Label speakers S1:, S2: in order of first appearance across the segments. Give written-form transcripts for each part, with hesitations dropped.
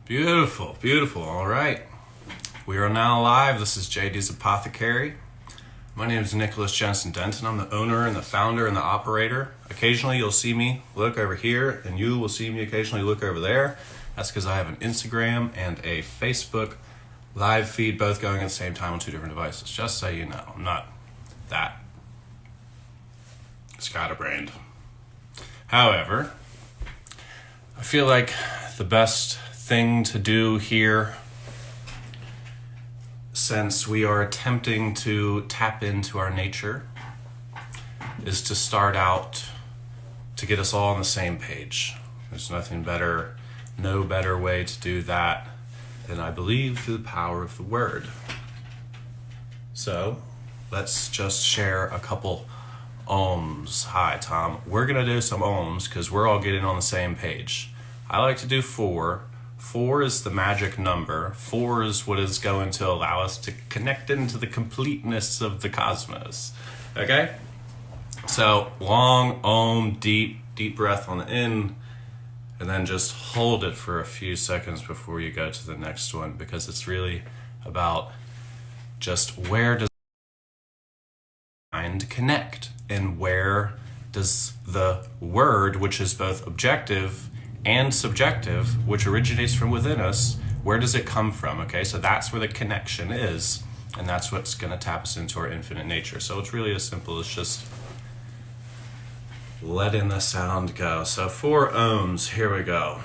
S1: Beautiful, beautiful. All right. We are now live. This is JD's Apothecary. My name is Nicholas Jensen Denton. I'm the owner and the founder and the operator. Occasionally you'll see me look over here and you will see me occasionally look over there. That's because I have an Instagram and a Facebook live feed both going at the same time on two different devices. Just so you know, I'm not that scatterbrained. However, I feel like the best thing to do here, since we are attempting to tap into our nature, is to start out to get us all on the same page. There's nothing better, no better way to do that than, I believe, through the power of the word. So let's just share a couple ohms. Hi, Tom. We're going to do some ohms because we're all getting on the same page. I like to do 4. 4 is the magic number. 4 is what is going to allow us to connect into the completeness of the cosmos. Okay? So, long ohm, deep breath on the in, and then just hold it for a few seconds before you go to the next one, because it's really about just where does mind connect, and where does the word, which is both objective and subjective, which originates from within us, where does it come from? Okay, so that's where the connection is, and that's what's going to tap us into our infinite nature. So it's really as simple as just letting the sound go. So 4 ohms, here we go.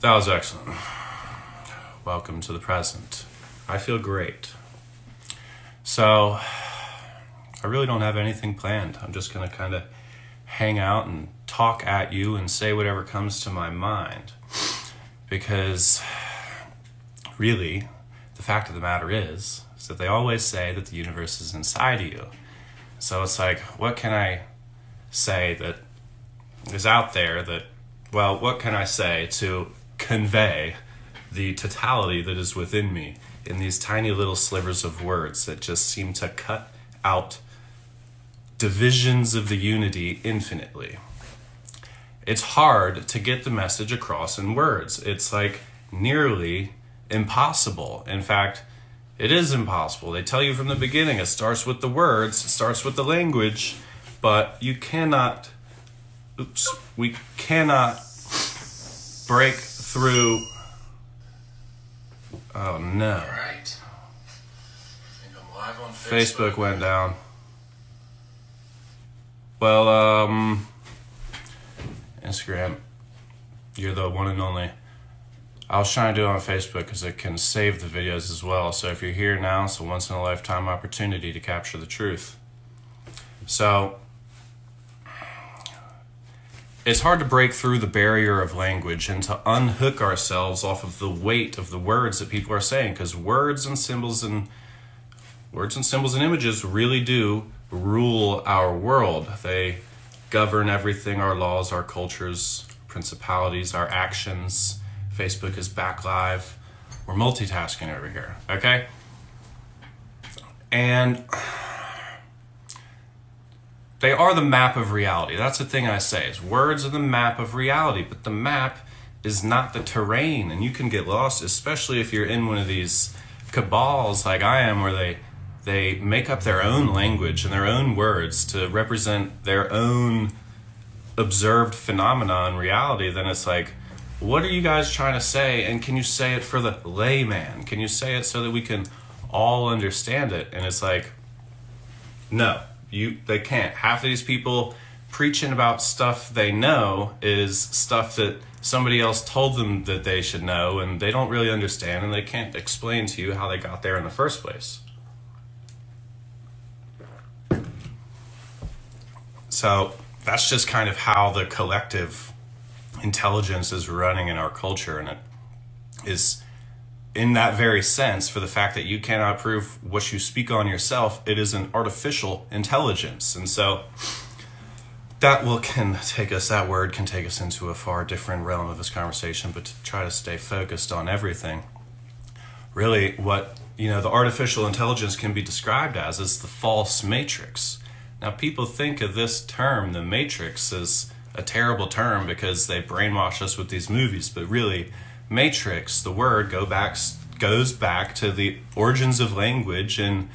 S1: That was excellent. Welcome to the present. I feel great. So, I really don't have anything planned. I'm just going to kind of hang out and talk at you and say whatever comes to my mind. Because, really, the fact of the matter is that they always say that the universe is inside of you. So it's like, what can I say that is out there that, well, what can I say to convey the totality that is within me in these tiny little slivers of words that just seem to cut out divisions of the unity infinitely. It's hard to get the message across in words. It's like nearly impossible. In fact, it is impossible. They tell you from the beginning it starts with the words, it starts with the language, but you cannot, we cannot break through. Oh no.
S2: All right. I think I'm live on
S1: Facebook went down. Well, Instagram, you're the one and only. I was trying to do it on Facebook because it can save the videos as well. So if you're here now, it's a once in a lifetime opportunity to capture the truth. So it's hard to break through the barrier of language and to unhook ourselves off of the weight of the words that people are saying, because words and symbols and images really do rule our world. They govern everything: our laws, our cultures, principalities, our actions. Facebook is back live. We're multitasking over here, okay? And they are the map of reality. That's the thing I say, is words are the map of reality, but the map is not the terrain, and you can get lost, especially if you're in one of these cabals like I am, where they make up their own language and their own words to represent their own observed phenomena in reality. Then it's like, what are you guys trying to say, and can you say it for the layman? Can you say it so that we can all understand it? And it's like, no, they can't. Half of these people preaching about stuff they know is stuff that somebody else told them that they should know, and they don't really understand, and they can't explain to you how they got there in the first place. So that's just kind of how the collective intelligence is running in our culture, and it is, in that very sense, for the fact that you cannot prove what you speak on yourself, it is an artificial intelligence. And so that word can take us into a far different realm of this conversation, but to try to stay focused on everything, really what the artificial intelligence can be described as is the false matrix. Now, people think of this term, the matrix, as a terrible term because they brainwash us with these movies, but really, matrix, the word, goes back to the origins of language in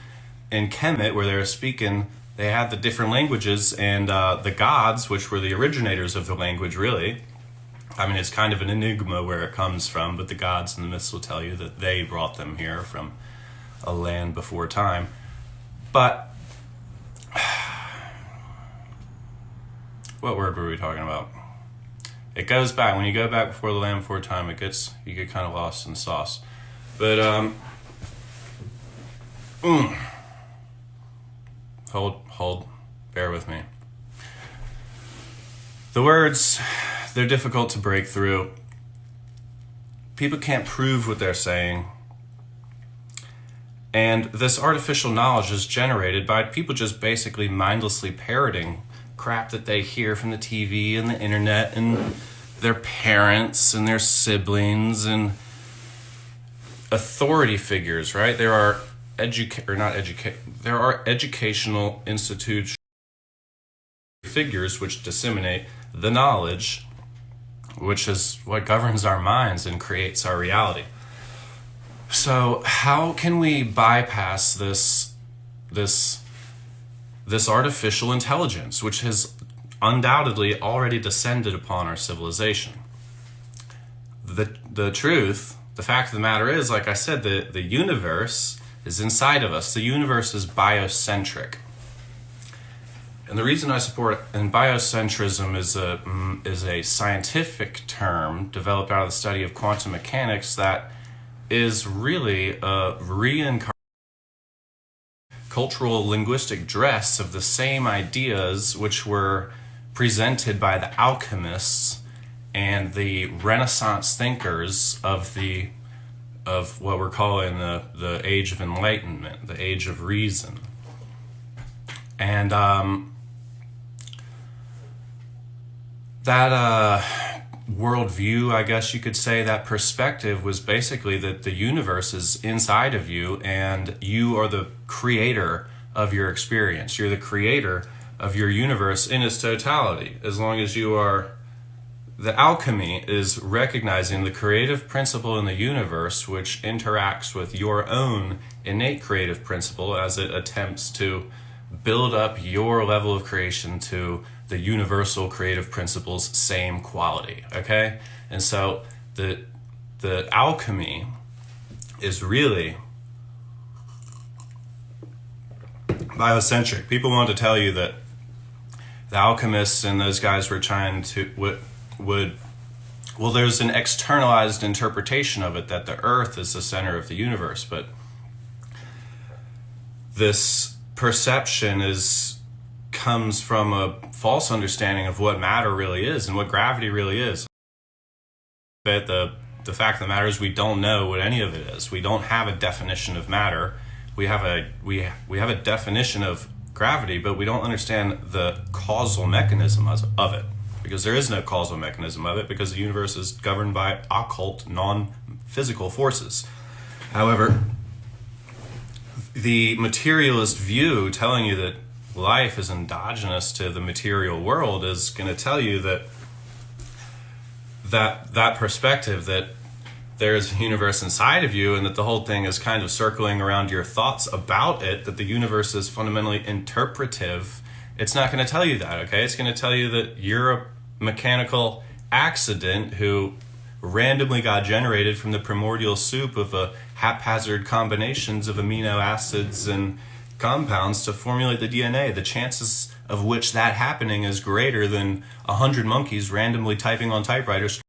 S1: Kemet, where they had the different languages, and the gods, which were the originators of the language, really. I mean, it's kind of an enigma where it comes from, but the gods and the myths will tell you that they brought them here from a land before time. But what word were we talking about? It goes back. When you go back before the land before time, you get kind of lost in the sauce. But hold, bear with me. The words, they're difficult to break through. People can't prove what they're saying. And this artificial knowledge is generated by people just basically mindlessly parroting crap that they hear from the TV and the internet and their parents and their siblings and authority figures, right? There are educational institutions, figures which disseminate the knowledge, which is what governs our minds and creates our reality. So how can we bypass this artificial intelligence, which has undoubtedly already descended upon our civilization? The truth, the fact of the matter is, like I said, the universe is inside of us. The universe is biocentric. And the reason I support, and biocentrism is a scientific term developed out of the study of quantum mechanics that is really a reincarnation, cultural linguistic dress of the same ideas which were presented by the alchemists and the Renaissance thinkers of what we're calling the Age of Enlightenment, the Age of Reason. And that worldview, I guess you could say, that perspective was basically that the universe is inside of you and you are the creator of your experience. You're the creator of your universe in its totality. As long as you are, the alchemy is recognizing the creative principle in the universe which interacts with your own innate creative principle as it attempts to build up your level of creation to the universal creative principle's same quality, okay? And so the alchemy is really biocentric. People want to tell you that the alchemists and those guys were trying to, well, there's an externalized interpretation of it that the earth is the center of the universe, but this perception comes from a false understanding of what matter really is and what gravity really is. But the fact of the matter is we don't know what any of it is. We don't have a definition of matter. We have a definition of gravity, but we don't understand the causal mechanism of it, because there is no causal mechanism of it, because the universe is governed by occult, non-physical forces. However, the materialist view telling you that life is endogenous to the material world is going to tell you that perspective, that there's a universe inside of you and that the whole thing is kind of circling around your thoughts about it, that the universe is fundamentally interpretive. It's not going to tell you that, okay? It's going to tell you that you're a mechanical accident who randomly got generated from the primordial soup of a haphazard combinations of amino acids and compounds to formulate the DNA. The chances of which that happening is greater than 100 monkeys randomly typing on typewriters.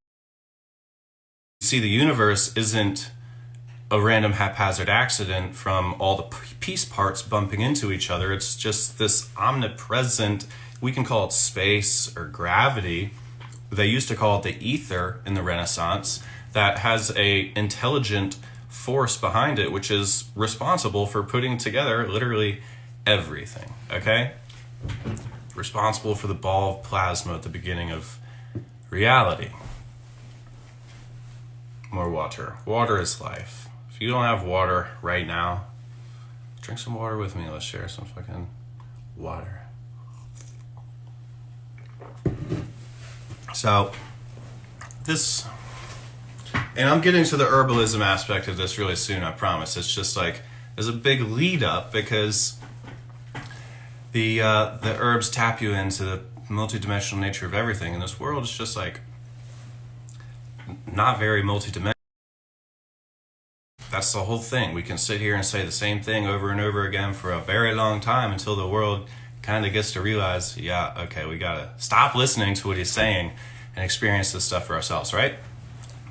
S1: See, the universe isn't a random haphazard accident from all the piece parts bumping into each other. It's just this omnipresent, we can call it space or gravity. They used to call it the ether in the Renaissance, that has a intelligent force behind it, which is responsible for putting together literally everything, okay? Responsible for the ball of plasma at the beginning of reality. More water. Water is life. If you don't have water right now, drink some water with me. Let's share some fucking water. So, this, and I'm getting to the herbalism aspect of this really soon, I promise. It's just like, there's a big lead up because the herbs tap you into the multidimensional nature of everything, and this world is just like, not very multidimensional. That's the whole thing. We can sit here and say the same thing over and over again for a very long time until the world kind of gets to realize, yeah, okay, we gotta stop listening to what he's saying and experience this stuff for ourselves, right?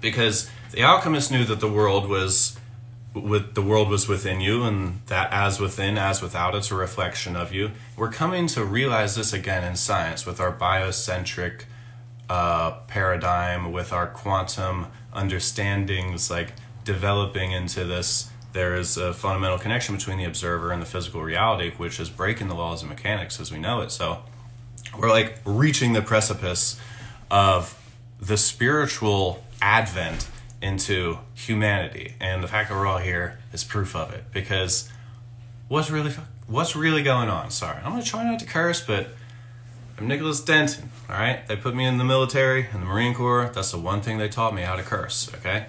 S1: Because the alchemist knew that the world was within you, and that as within, as without, it's a reflection of you. We're coming to realize this again in science with our biocentric paradigm, with our quantum understandings, like developing into this. There is a fundamental connection between the observer and the physical reality, which is breaking the laws of mechanics as we know it. So we're like reaching the precipice of the spiritual advent into humanity, and the fact that we're all here is proof of it. Because what's really going on? Sorry, I'm gonna try not to curse, but I'm Nicholas Denton, all right? They put me in the military, in the Marine Corps. That's the one thing they taught me, how to curse, okay?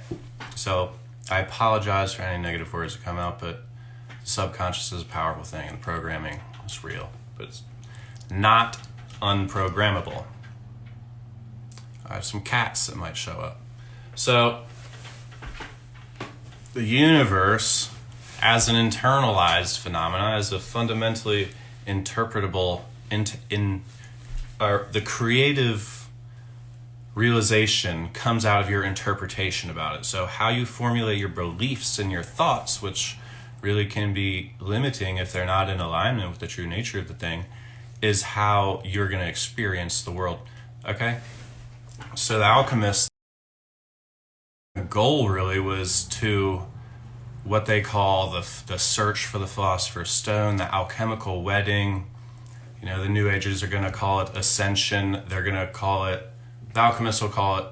S1: So I apologize for any negative words that come out, but subconscious is a powerful thing, and programming is real, but it's not unprogrammable. I have some cats that might show up. So the universe, as an internalized phenomena, as a fundamentally interpretable, the creative realization comes out of your interpretation about it. So how you formulate your beliefs and your thoughts, which really can be limiting if they're not in alignment with the true nature of the thing, is how you're going to experience the world, okay? So the alchemist's goal really was to what they call the search for the philosopher's stone, the alchemical wedding. You know, the New Agers are going to call it ascension. They're going to call it, the alchemists will call it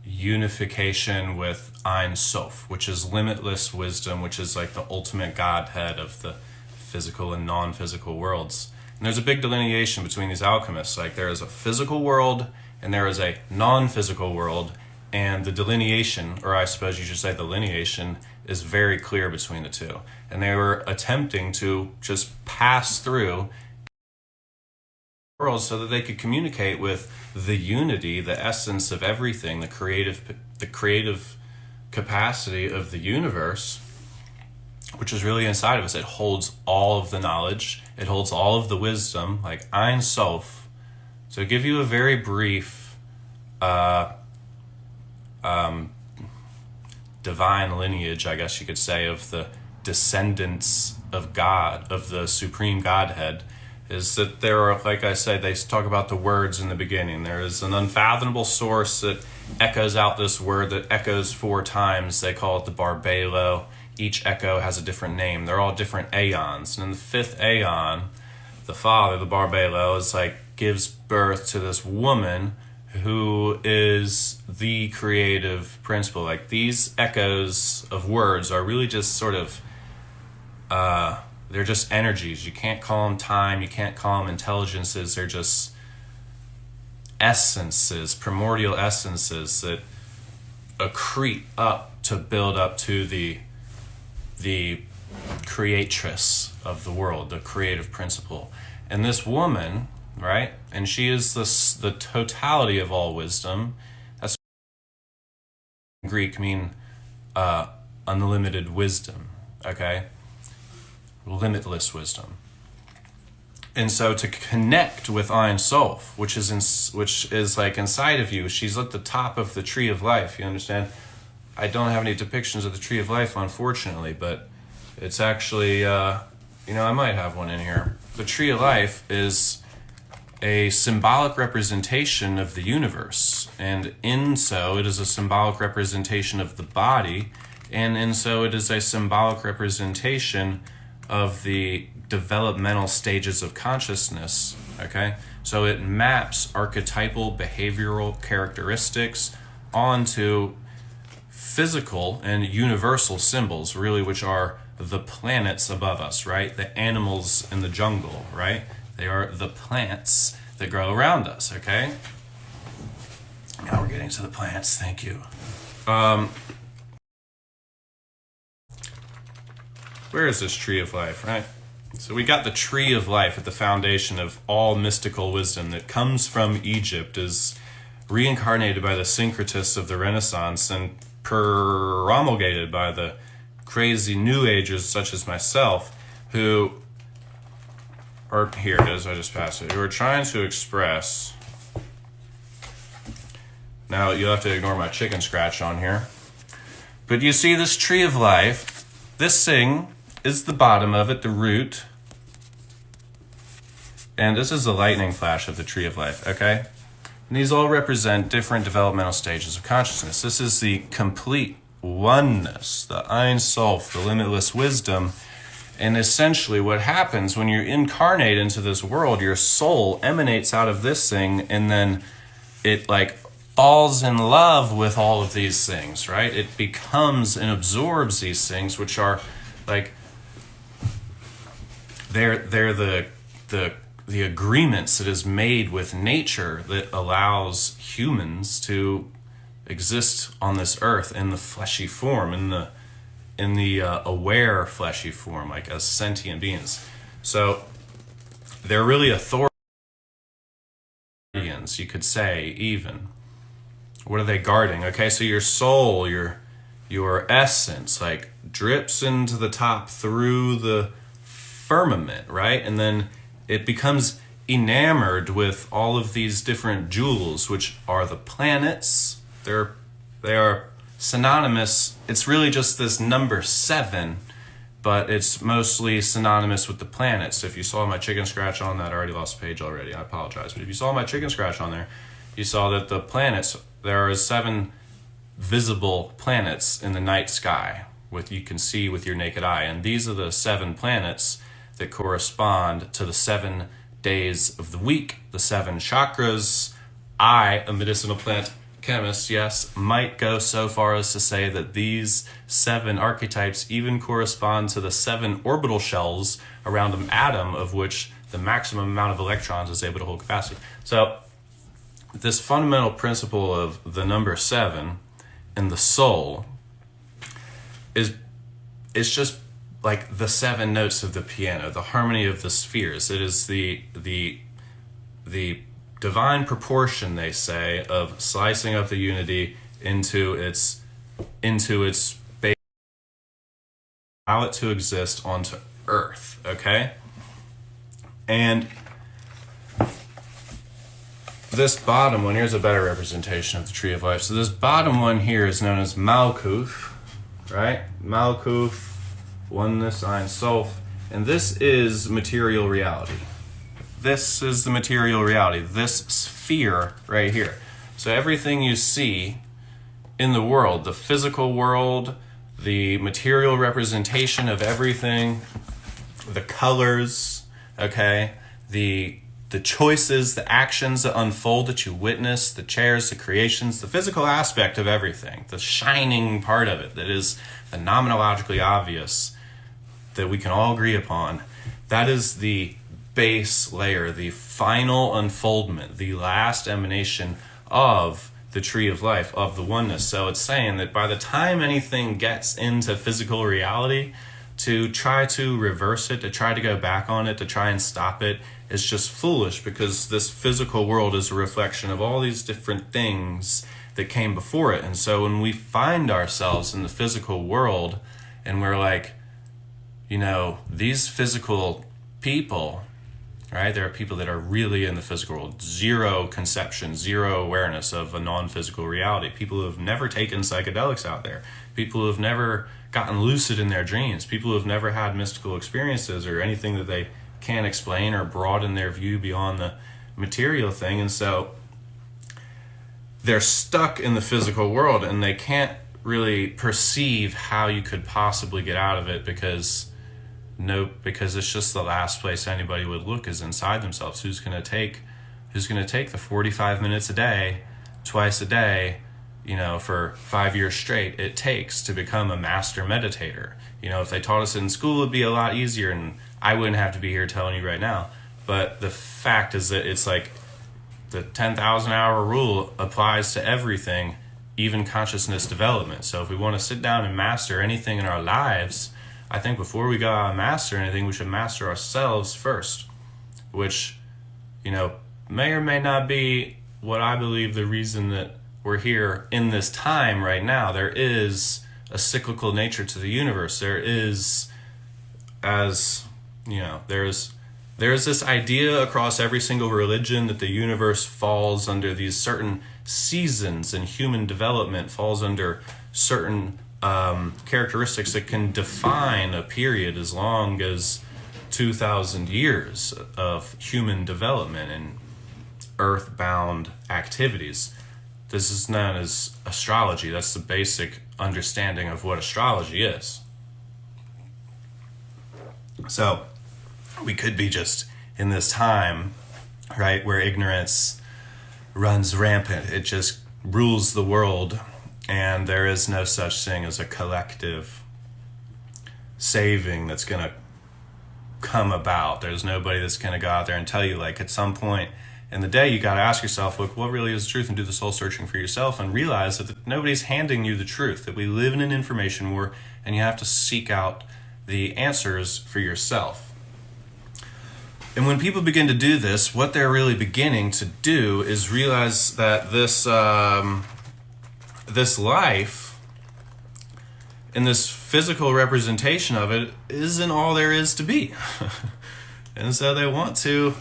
S1: unification with Ein Sof, which is limitless wisdom, which is like the ultimate godhead of the physical and non-physical worlds. And there's a big delineation between these alchemists. Like there is a physical world and there is a non-physical world, and the delineation, or I suppose you should say the lineation, is very clear between the two. And they were attempting to just pass through worlds so that they could communicate with the unity, the essence of everything, the creative capacity of the universe, which is really inside of us. It holds all of the knowledge. It holds all of the wisdom, like Ein Sof. So to give you a very brief divine lineage, I guess you could say, of the descendants of God, of the supreme Godhead, is that there are, like I said, they talk about the words in the beginning. There is an unfathomable source that echoes out this word that echoes 4 times. They call it the Barbelo. Each echo has a different name. They're all different aeons. And in the 5th aeon, the father, the Barbelo, is like gives birth to this woman who is the creative principle. Like these echoes of words are really just sort of they're just energies. You can't call them time, you can't call them intelligences. They're just essences, primordial essences that accrete up to build up to the creatress of the world, the creative principle. And this woman, right? And she is the totality of all wisdom. That's in Greek mean unlimited wisdom, okay? Limitless wisdom. And so to connect with Ein Sof, which is like inside of you, she's at the top of the tree of life, you understand? I don't have any depictions of the tree of life, unfortunately, but it's actually, I might have one in here. The tree of life is a symbolic representation of the universe, and in so it is a symbolic representation of the body, and in so it is a symbolic representation of the developmental stages of consciousness, okay? So it maps archetypal behavioral characteristics onto physical and universal symbols, really, which are the planets above us, right? The animals in the jungle, right? They are the plants that grow around us, okay? Now we're getting to the plants, thank you. Where is this tree of life, right? So we got the tree of life at the foundation of all mystical wisdom that comes from Egypt, is reincarnated by the syncretists of the Renaissance and promulgated by the crazy New Agers such as myself, who are, here it is, I just passed it, who are trying to express, now you'll have to ignore my chicken scratch on here, but you see this tree of life, this thing is the bottom of it, the root, and this is the lightning flash of the tree of life, okay? And these all represent different developmental stages of consciousness. This is the complete oneness, the Ein Sof, the limitless wisdom. And essentially what happens when you incarnate into this world, your soul emanates out of this thing, and then it like falls in love with all of these things, right? It becomes and absorbs these things, which are like, they're the agreements that is made with nature that allows humans to exist on this earth in the fleshy form, in the aware fleshy form, like as sentient beings. So they're really authorities, you could say, even. What are they guarding? Okay, so your soul, your essence, like drips into the top through the firmament, right? And then it becomes enamored with all of these different jewels, which are the planets. They are synonymous. It's really just this number 7, but it's mostly synonymous with the planets. If you saw my chicken scratch on that, I already lost the page already, I apologize. But if you saw my chicken scratch on there, you saw that the planets, there are 7 visible planets in the night sky, you can see with your naked eye. And these are the 7 planets that correspond to the 7 days of the week, the 7 chakras. I, a medicinal plant chemist, yes, might go so far as to say that these 7 archetypes even correspond to the 7 orbital shells around an atom, of which the maximum amount of electrons is able to hold capacity. So this fundamental principle of the number 7 in the soul is just like the 7 notes of the piano, the harmony of the spheres. It is the divine proportion, they say, of slicing up the unity into its base, allow it to exist onto Earth, okay? And this bottom one, here's a better representation of the tree of life. So this bottom one here is known as Malkuth, right? Malkuth, oneness, Ein Sof, and this is material reality. This is the material reality, this sphere right here. So everything you see in the world, the physical world, the material representation of everything, the colors, okay, the choices, the actions that unfold that you witness, the chairs, the creations, the physical aspect of everything, the shining part of it that is phenomenologically obvious, that we can all agree upon, that is the base layer, the final unfoldment, the last emanation of the tree of life, of the oneness. So it's saying that by the time anything gets into physical reality, to try to reverse it, to try to go back on it, to try and stop it, is just foolish, because this physical world is a reflection of all these different things that came before it. And so when we find ourselves in the physical world and we're like, you know, these physical people, right? There are people that are really in the physical world, zero conception, zero awareness of a non-physical reality. People who have never taken psychedelics out there. People who have never gotten lucid in their dreams. People who have never had mystical experiences or anything that they can't explain or broaden their view beyond the material thing. And so they're stuck in the physical world and they can't really perceive how you could possibly get out of it, because it's just the last place anybody would look is inside themselves. Who's going to take the 45 minutes a day, twice a day, you know, for 5 years straight it takes to become a master meditator? You know, if they taught us in school, it'd be a lot easier and I wouldn't have to be here telling you right now. But the fact is that it's like the 10,000 hour rule applies to everything, even consciousness development. So if we want to sit down and master anything in our lives, I think before we go out and master anything, we should master ourselves first, which, you know, may or may not be what I believe the reason that we're here in this time right now. There is a cyclical nature to the universe. There is, as you know, there's this idea across every single religion that the universe falls under these certain seasons, and human development falls under certain characteristics that can define a period as long as 2,000 years of human development and earthbound activities. This is known as astrology. That's the basic understanding of what astrology is. So we could be just in this time, right, where ignorance runs rampant. It just rules the world, and there is no such thing as a collective saving that's going to come about. There's nobody that's going to go out there and tell you, like, at some point in the day, you got to ask yourself, look, what really is the truth, and do the soul searching for yourself, and realize that nobody's handing you the truth, that we live in an information war, and you have to seek out the answers for yourself. And when people begin to do this, what they're really beginning to do is realize that this life and this physical representation of it isn't all there is to be. And so they want to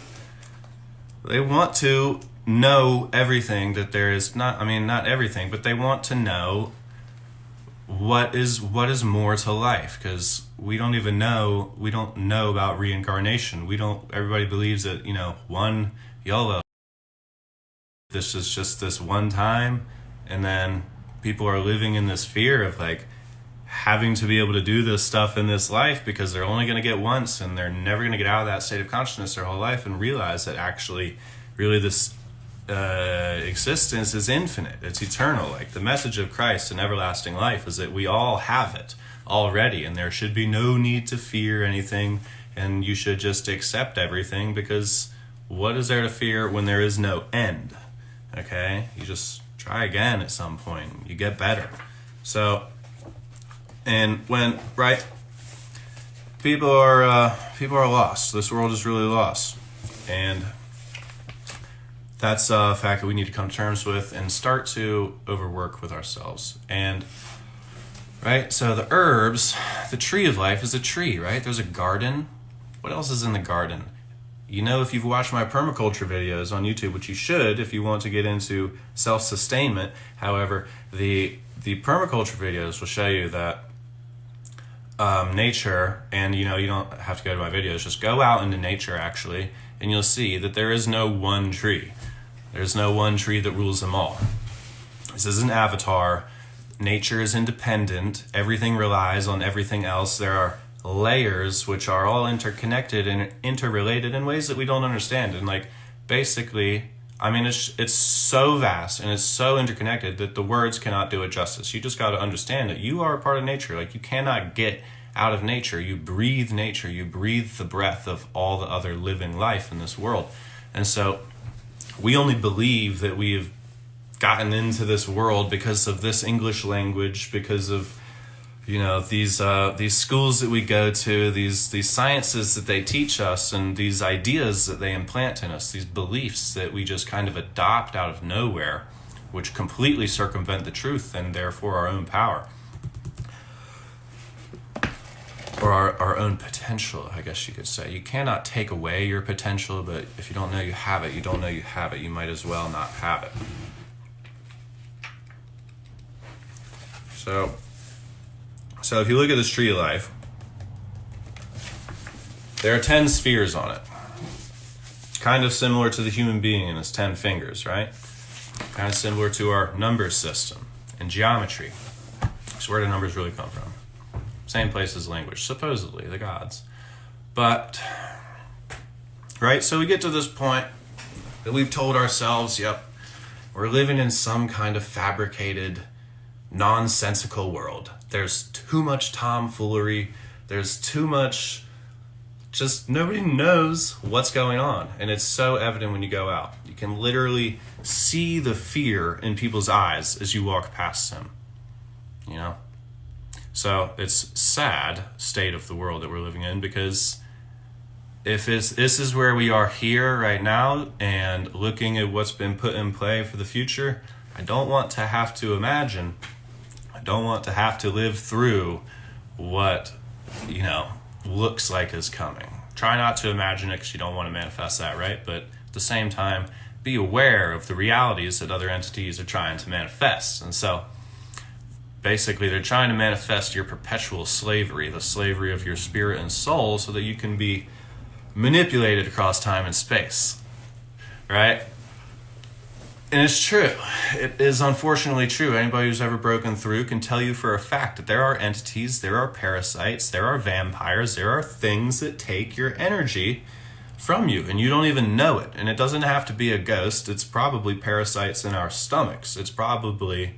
S1: know everything that there is. Not everything, but they want to know what is more to life, because we don't know about reincarnation. Everybody believes that, you know, one YOLO, this is just this one time, and then people are living in this fear of like having to be able to do this stuff in this life because they're only going to get once, and they're never going to get out of that state of consciousness their whole life and realize that actually really this existence is infinite. It's eternal. Like the message of Christ and everlasting life is that we all have it already, and there should be no need to fear anything, and you should just accept everything, because what is there to fear when there is no end? Okay, you just try again at some point, you get better. So, and when people are lost, this world is really lost, and that's a fact that we need to come to terms with and start to overwork with ourselves. And right, so the herbs, the tree of life is a tree, right? There's a garden. What else is in the garden? You know, if you've watched my permaculture videos on YouTube, which you should if you want to get into self-sustainment. However, the permaculture videos will show you that nature, and you know, you don't have to go to my videos, just go out into nature actually, and you'll see that there is no one tree. There's no one tree that rules them all. This is an avatar. Nature is independent. Everything relies on everything else. There are layers which are all interconnected and interrelated in ways that we don't understand. And like basically, I mean, it's so vast and it's so interconnected that the words cannot do it justice. You just got to understand that you are a part of nature. Like you cannot get out of nature. You breathe nature. You breathe the breath of all the other living life in this world. And so we only believe that we have gotten into this world because of this English language, because of these schools that we go to, these sciences that they teach us, and these ideas that they implant in us, these beliefs that we just kind of adopt out of nowhere, which completely circumvent the truth and therefore our own power. Or our own potential, I guess you could say. You cannot take away your potential, but if you don't know you have it, you don't know you have it. You might as well not have it. So if you look at this tree of life, there are 10 spheres on it. Kind of similar to the human being and its 10 fingers, right? Kind of similar to our number system and geometry. So where do numbers really come from? Same place as language, supposedly, the gods. But, right, so we get to this point that we've told ourselves, yep, we're living in some kind of fabricated, nonsensical world. There's too much tomfoolery. There's too much, just nobody knows what's going on. And it's so evident when you go out. You can literally see the fear in people's eyes as you walk past them, you know? So it's sad state of the world that we're living in, because if this is where we are here right now and looking at what's been put in play for the future, I don't want to have to imagine. I don't want to have to live through what, looks like is coming. Try not to imagine it because you don't want to manifest that, right? But at the same time, be aware of the realities that other entities are trying to manifest. And so basically, they're trying to manifest your perpetual slavery, the slavery of your spirit and soul, so that you can be manipulated across time and space, right? And it's true. It is unfortunately true. Anybody who's ever broken through can tell you for a fact that there are entities, there are parasites, there are vampires, there are things that take your energy from you, and you don't even know it. And it doesn't have to be a ghost. It's probably parasites in our stomachs. It's probably,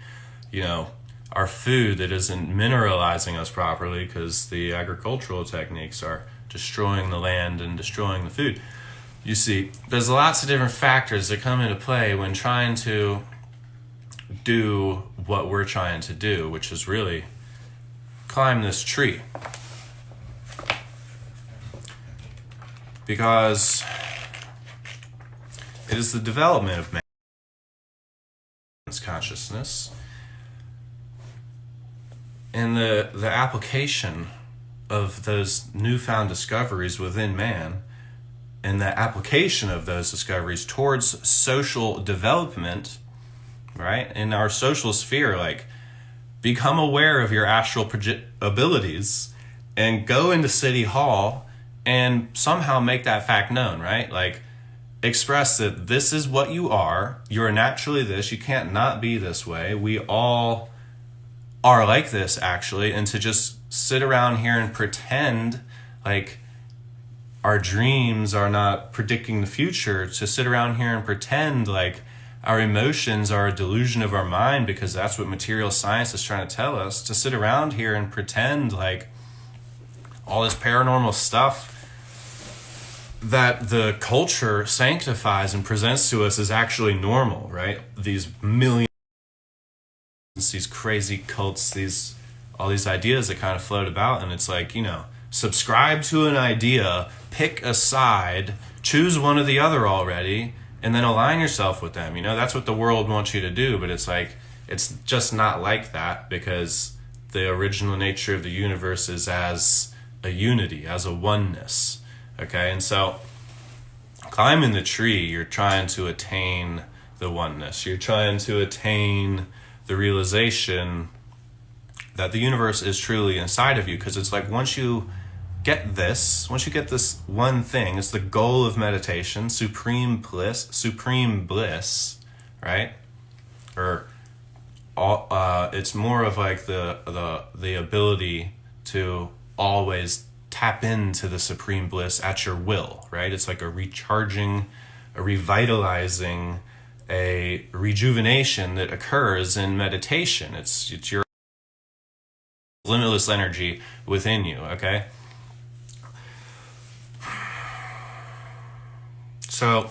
S1: our food that isn't mineralizing us properly because the agricultural techniques are destroying the land and destroying the food. You see, there's lots of different factors that come into play when trying to do what we're trying to do, which is really climb this tree. Because it is the development of man's consciousness and the application of those newfound discoveries within man, and the application of those discoveries towards social development, right? In our social sphere, become aware of your astral abilities and go into City Hall and somehow make that fact known, right? Express that this is what you are. You're naturally this. You can't not be this way. We all are like this, actually. And to just sit around here and pretend like our dreams are not predicting the future, to sit around here and pretend like our emotions are a delusion of our mind because that's what material science is trying to tell us, to sit around here and pretend like all this paranormal stuff that the culture sanctifies and presents to us is actually normal, right? These millions, these crazy cults, all these ideas that kind of float about, and it's subscribe to an idea, pick a side, choose one or the other already, and then align yourself with them. That's what the world wants you to do, but it's just not like that, because the original nature of the universe is as a unity, as a oneness. Okay, and so climbing the tree, you're trying to attain the oneness. You're trying to attain the realization that the universe is truly inside of you, because it's once you get this one thing, it's the goal of meditation, supreme bliss, right? Or it's more of the ability to always tap into the supreme bliss at your will, right? It's like a recharging, a revitalizing, a rejuvenation that occurs in meditation. It's your limitless energy within you, okay? So,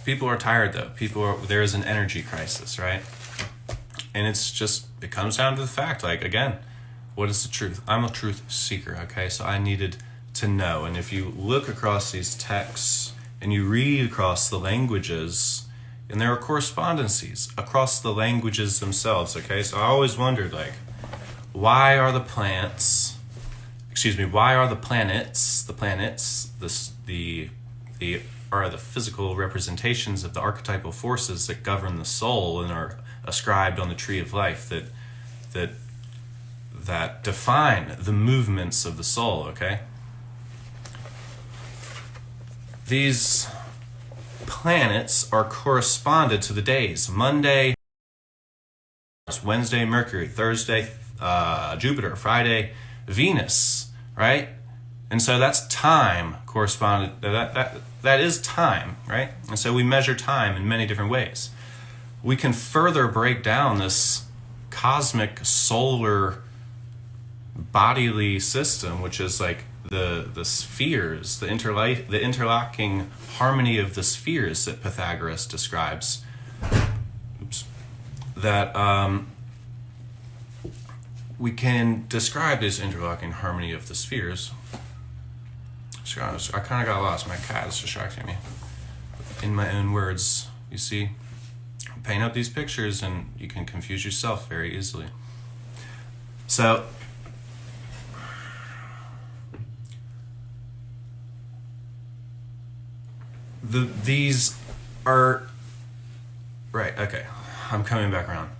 S1: people are tired though. There is an energy crisis, right? And it comes down to the fact, like, again, what is the truth? I'm a truth seeker, okay? So I needed to know. And if you look across these texts and you read across the languages, and there are correspondences across the languages themselves, okay? So I always wondered, like, why are the planets, are the physical representations of the archetypal forces that govern the soul and are ascribed on the tree of life that define the movements of the soul, okay? These planets are corresponded to the days. Monday, Wednesday, Mercury, Thursday, Jupiter, Friday, Venus, right? And so that's time corresponded, that is time, right? And so we measure time in many different ways. We can further break down this cosmic solar bodily system, which is like the spheres, the interlocking harmony of the spheres that Pythagoras describes. That we can describe this interlocking harmony of the spheres. I kind of got lost. My cat is distracting me. In my own words, you see, paint out these pictures and you can confuse yourself very easily. So, these are right. Okay, I'm coming back around.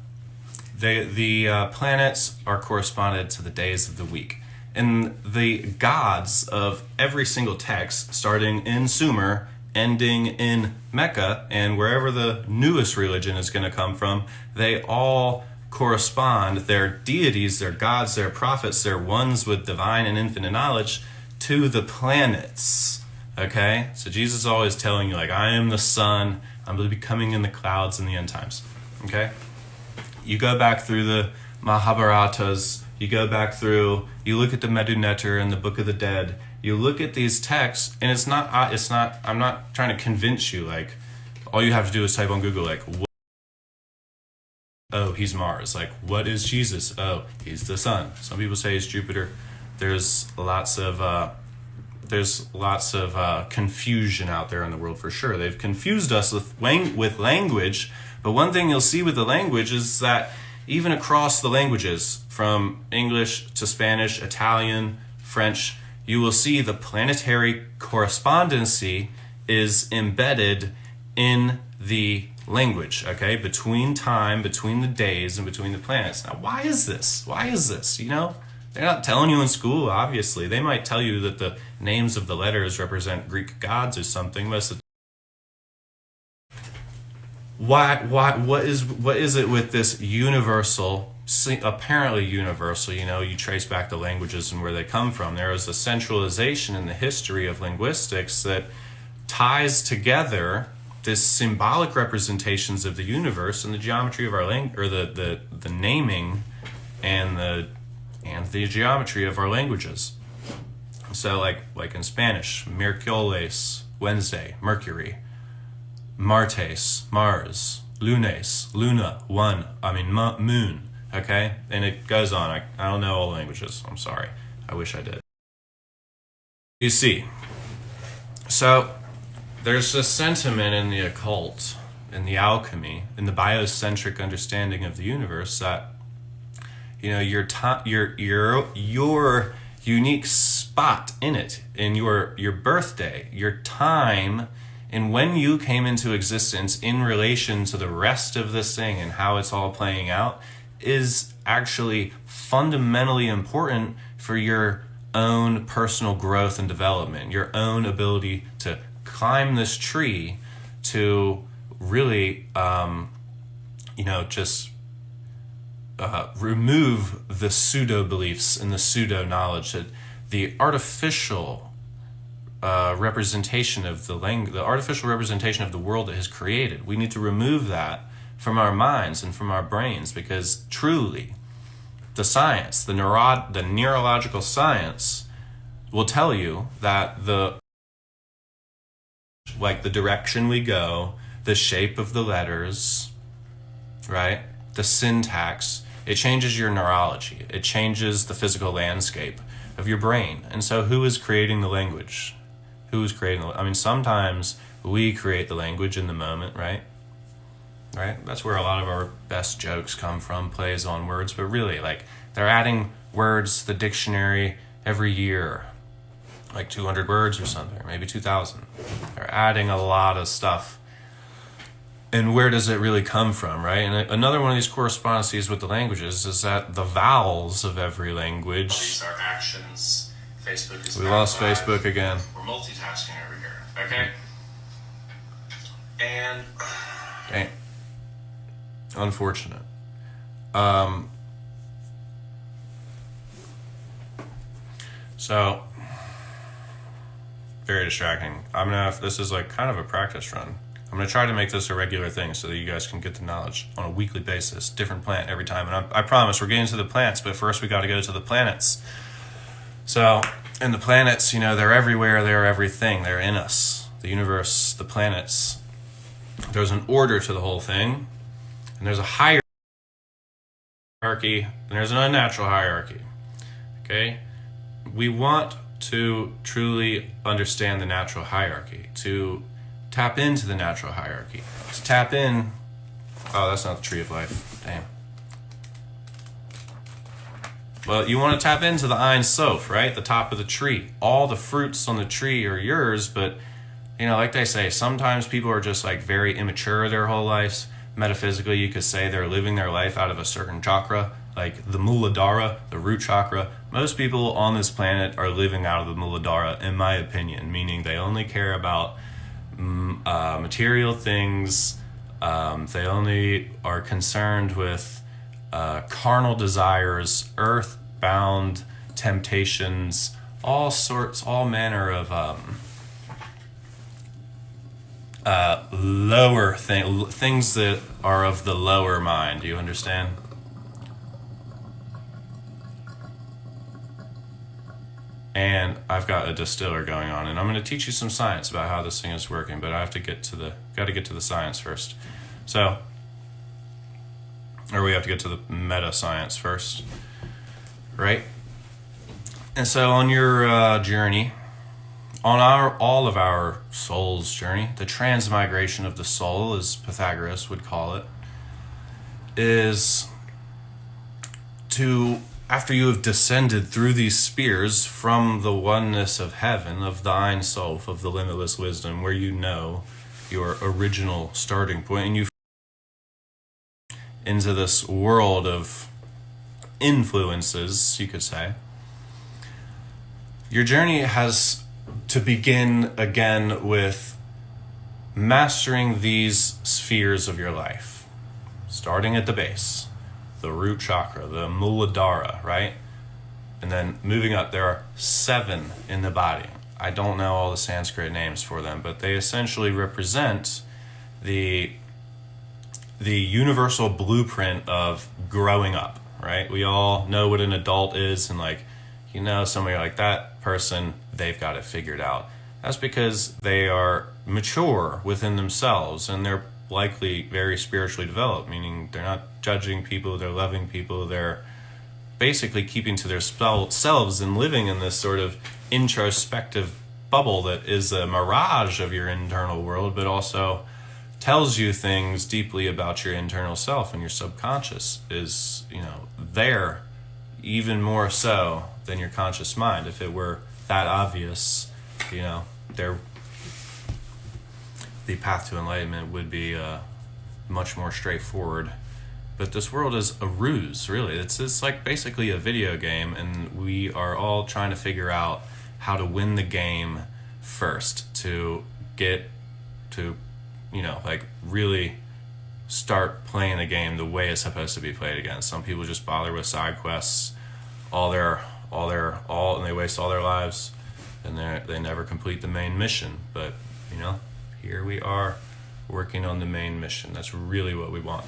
S1: The planets are corresponded to the days of the week, and the gods of every single text, starting in Sumer, ending in Mecca, and wherever the newest religion is going to come from, they all correspond. Their deities, their gods, their prophets, their ones with divine and infinite knowledge, to the planets. Okay? So Jesus is always telling you, like, I am the sun, I'm going to be coming in the clouds in the end times. Okay? You go back through the Mahabharatas, you go back through, you look at the Medu-Neter and the Book of the Dead, you look at these texts, and I'm not trying to convince you, like, all you have to do is type on Google, like, oh, he's Mars. Like, what is Jesus? Oh, he's the sun. Some people say he's Jupiter. There's lots of confusion out there in the world for sure. They've confused us with language, but one thing you'll see with the language is that even across the languages, from English to Spanish, Italian, French, you will see the planetary correspondency is embedded in the language, okay? Between time, between the days, and between the planets. Now, why is this? You know? They're not telling you in school, obviously. They might tell you that the names of the letters represent Greek gods or something. What is it with this universal, apparently universal, you know, you trace back the languages and where they come from. There is a centralization in the history of linguistics that ties together this symbolic representations of the universe and the geometry of our language, or the naming and the geometry of our languages. So like in Spanish, miércoles, Wednesday, Mercury, martes, Mars, lunes, luna, moon, okay? And it goes on. I don't know all the languages. I'm sorry. I wish I did. You see, so there's a sentiment in the occult, in the alchemy, in the biocentric understanding of the universe that, you know, your unique spot in it, in your birthday, your time, and when you came into existence in relation to the rest of this thing and how it's all playing out, is actually fundamentally important for your own personal growth and development, your own ability to climb this tree, to really, remove the pseudo-beliefs and the pseudo-knowledge, that the artificial representation of the artificial representation of the world that has created. We need to remove that from our minds and from our brains, because truly, the science, the neurological science will tell you that the direction we go, the shape of the letters, right? The syntax, it changes your neurology. It changes the physical landscape of your brain. And so who is creating the language? Sometimes we create the language in the moment, right? Right? That's where a lot of our best jokes come from, plays on words. But really, they're adding words to the dictionary every year, 200 words or something, or maybe 2,000. They're adding a lot of stuff. And where does it really come from, right? And another one of these correspondences with the languages is that the vowels of every language...
S2: These are actions. Facebook is...
S1: We lost Facebook again.
S2: We're multitasking over here, okay? And...
S1: Okay. Unfortunate. So, very distracting. This is kind of a practice run. I'm going to try to make this a regular thing so that you guys can get the knowledge on a weekly basis. Different plant every time. And I promise we're getting to the plants, but first we got to go to the planets. So, and the planets, they're everywhere, they're everything. They're in us. The universe, the planets. There's an order to the whole thing. And there's a hierarchy, and there's an unnatural hierarchy. Okay? We want to truly understand the natural hierarchy, to tap into the natural hierarchy. To tap in... Oh, that's not the tree of life. Damn. Well, you want to tap into the Ein Sof, right? The top of the tree. All the fruits on the tree are yours, but, like they say, sometimes people are just very immature their whole lives. Metaphysically, you could say they're living their life out of a certain chakra, like the Muladhara, the root chakra. Most people on this planet are living out of the Muladhara, in my opinion, meaning they only care about material things. They only are concerned with carnal desires, earth-bound temptations, all manner of lower things that are of the lower mind. Do you understand? And I've got a distiller going on, and I'm going to teach you some science about how this thing is working, but I have to get to the science first. So, or we have to get to the meta science first, right? And so on your journey, on all of our soul's journey, the transmigration of the soul, as Pythagoras would call it, is to, after you have descended through these spheres from the oneness of heaven, of the Ein Sof, of the limitless wisdom, where you know your original starting point, and you into this world of influences, you could say, your journey has to begin again with mastering these spheres of your life, starting at the base, the root chakra, the Muladhara, right? And then moving up, there are 7 in the body. I don't know all the Sanskrit names for them, but they essentially represent the universal blueprint of growing up, right? We all know what an adult is, and somebody like that person, they've got it figured out. That's because they are mature within themselves, and they're likely very spiritually developed, meaning they're not judging people, they're loving people, they're basically keeping to their selves and living in this sort of introspective bubble that is a mirage of your internal world, but also tells you things deeply about your internal self, and your subconscious is, there even more so than your conscious mind. If it were that obvious, the path to enlightenment would be much more straightforward. But this world is a ruse, really. It's like basically a video game, and we are all trying to figure out how to win the game first to get to, really start playing the game the way it's supposed to be played again. Some people just bother with side quests and they waste all their lives, and they never complete the main mission. But here we are working on the main mission. That's really what we want.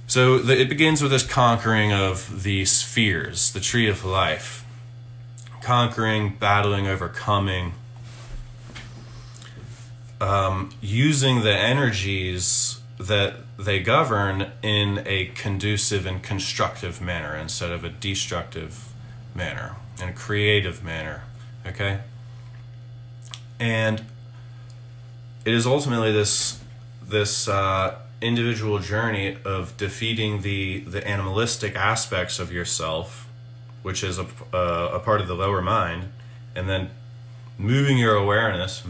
S1: So it begins with this conquering of the spheres, the tree of life. Conquering, battling, overcoming, using the energies that they govern in a conducive and constructive manner instead of a destructive manner and a creative manner, okay? And it is ultimately this individual journey of defeating the animalistic aspects of yourself, which is a part of the lower mind, and then moving your awareness,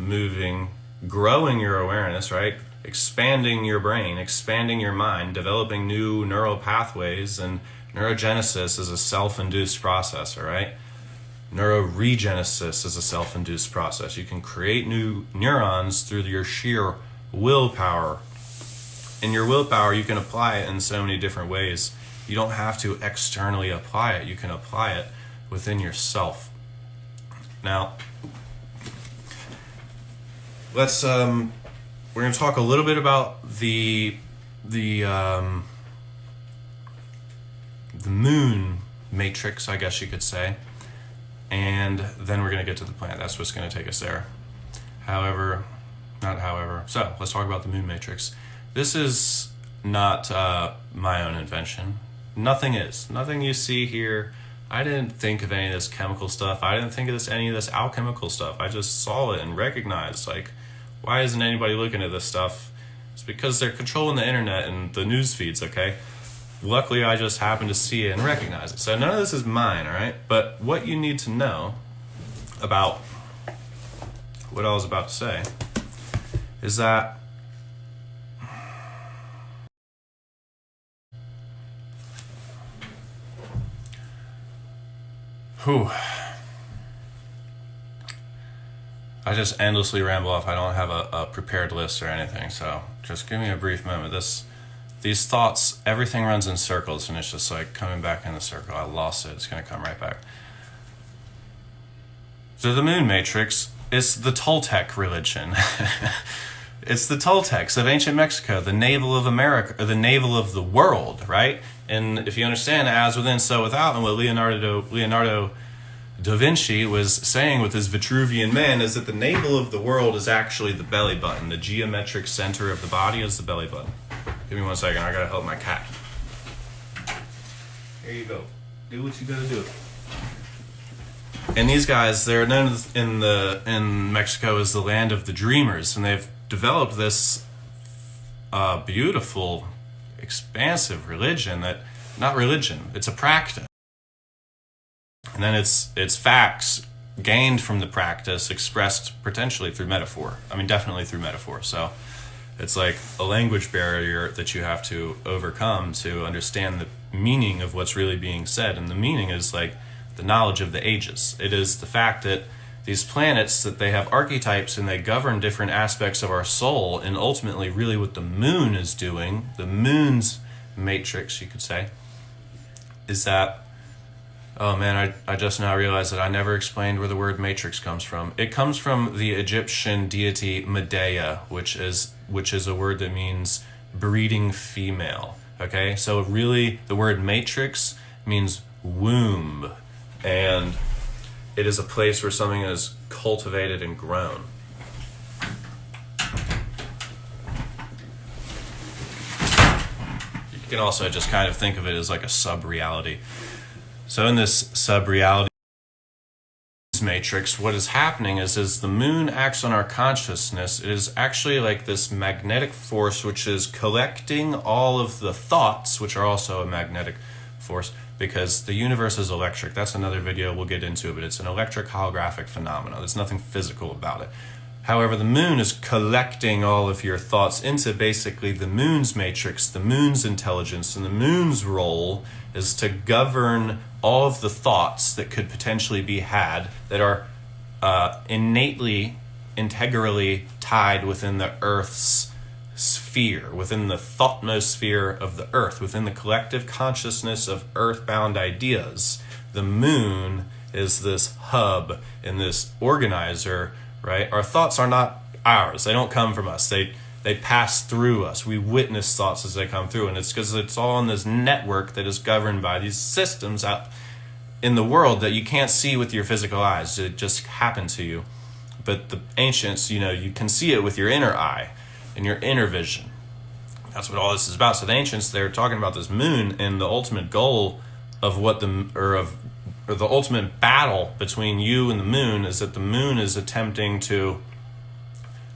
S1: growing your awareness, right? Expanding your brain, expanding your mind, developing new neural pathways, and neurogenesis is a self-induced process, all right? Neuroregenesis is a self-induced process. You can create new neurons through your sheer willpower. In your willpower, you can apply it in so many different ways. You don't have to externally apply it. You can apply it within yourself. Now, let's we're going to talk a little bit about the moon matrix, I guess you could say, and then we're going to get to the planet. That's what's going to take us there. So let's talk about the moon matrix. This is not my own invention. Nothing is. Nothing you see here. I didn't think of any of this chemical stuff. I didn't think of any of this alchemical stuff. I just saw it and recognized, like, why isn't anybody looking at this stuff? It's because they're controlling the internet and the news feeds, okay? Luckily, I just happened to see it and recognize it. So none of this is mine, all right? But what you need to know about what I was about to say is that I just endlessly ramble off. I don't have a prepared list or anything, so just give me a brief moment. These thoughts, everything runs in circles, and it's just like coming back in the circle. I lost it. It's going to come right back. So the moon matrix is the Toltec religion. It's the Toltecs of ancient Mexico, the navel of America, or the navel of the world, right? And if you understand as within, so without, and what Leonardo da Vinci was saying with his Vitruvian Man is that the navel of the world is actually the belly button. The geometric center of the body is the belly button. Give me 1 second. I gotta help my cat. Here you go. Do what you gotta do. And these guys, they're known in Mexico as the land of the dreamers, and they've developed this beautiful, expansive religion it's a practice. And then it's facts gained from the practice expressed potentially through metaphor. I mean, definitely through metaphor. So it's like a language barrier that you have to overcome to understand the meaning of what's really being said. And the meaning is like the knowledge of the ages. It is the fact that these planets, that they have archetypes and they govern different aspects of our soul. And ultimately, really what the moon is doing, the moon's matrix, you could say, is that, oh man, I just now realized that I never explained where the word matrix comes from. It comes from the Egyptian deity Medea, which is a word that means breeding female. Okay, so really the word matrix means womb, and it is a place where something is cultivated and grown. You can also just kind of think of it as like a sub-reality. So in this sub-reality matrix, what is happening is the moon acts on our consciousness. It is actually like this magnetic force which is collecting all of the thoughts, which are also a magnetic force, because the universe is electric. That's another video we'll get into, but it's an electric holographic phenomenon. There's nothing physical about it. However, the moon is collecting all of your thoughts into basically the moon's matrix, the moon's intelligence, and the moon's role is to govern all of the thoughts that could potentially be had that are innately, integrally tied within the Earth's sphere, within the thoughtmosphere of the Earth, within the collective consciousness of earthbound ideas. The moon is this hub and this organizer, right? Our thoughts are not ours. They don't come from us. They pass through us. We witness thoughts as they come through, and it's because it's all on this network that is governed by these systems out in the world that you can't see with your physical eyes. It just happened to you. But the ancients, you can see it with your inner eye and your inner vision. That's what all this is about. So the ancients, they're talking about this moon, and the ultimate goal of the ultimate battle between you and the moon is that the moon is attempting to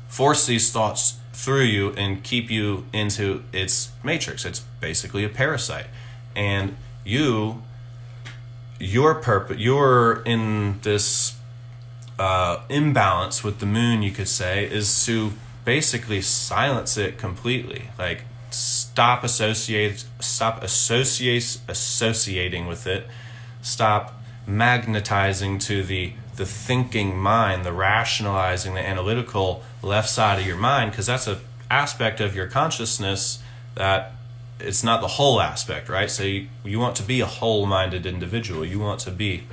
S1: force these thoughts through you and keep you into its matrix. It's basically a parasite. And your purpose, you're in this imbalance with the moon, you could say, is to basically silence it completely. Like, stop associating with it. Stop magnetizing to the thinking mind, the rationalizing, the analytical left side of your mind, because that's an aspect of your consciousness that it's not the whole aspect, right? So you want to be a whole-minded individual. You want to be,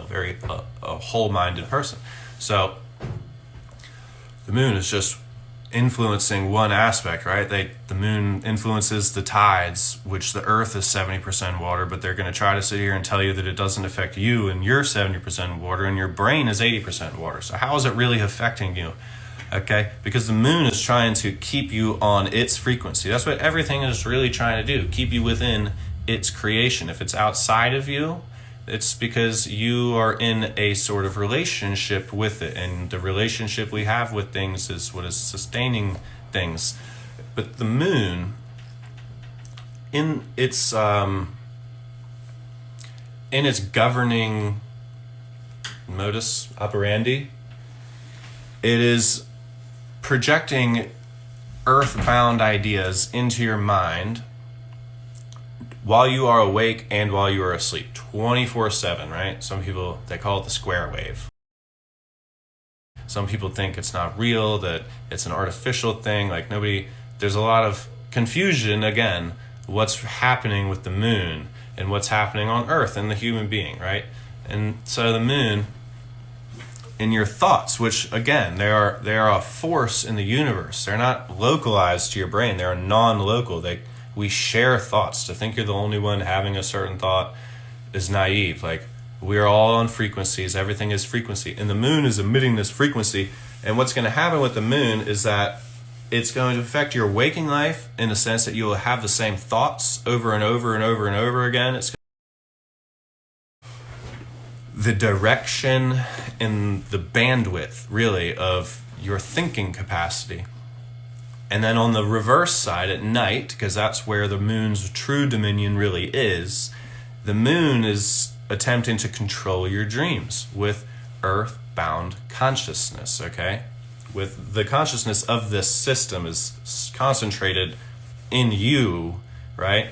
S1: very a whole-minded person. So the moon is just influencing one aspect, right? The moon influences the tides, which the earth is 70% water, but they're going to try to sit here and tell you that it doesn't affect you, and you're 70% water and your brain is 80% water. So how is it really affecting you? Okay, because the moon is trying to keep you on its frequency. That's what everything is really trying to do, keep you within its creation. If it's outside of you, it's because you are in a sort of relationship with it, and the relationship we have with things is what is sustaining things. But the moon, in its governing modus operandi, it is projecting earthbound ideas into your mind while you are awake and while you are asleep, 24/7, right? Some people, they call it the square wave. Some people think it's not real, that it's an artificial thing. There's a lot of confusion, again, what's happening with the moon and what's happening on Earth and the human being, right? And so the moon, in your thoughts, which again, they are a force in the universe. They're not localized to your brain. They're non-local. We share thoughts. To think you're the only one having a certain thought is naive. We're all on frequencies. Everything is frequency. And the moon is emitting this frequency. And what's going to happen with the moon is that it's going to affect your waking life in the sense that you will have the same thoughts over and over and over and over again. The direction and the bandwidth, really, of your thinking capacity. And then on the reverse side at night, because that's where the moon's true dominion really is, the moon is attempting to control your dreams with earthbound consciousness, okay? With the consciousness of this system is concentrated in you, right?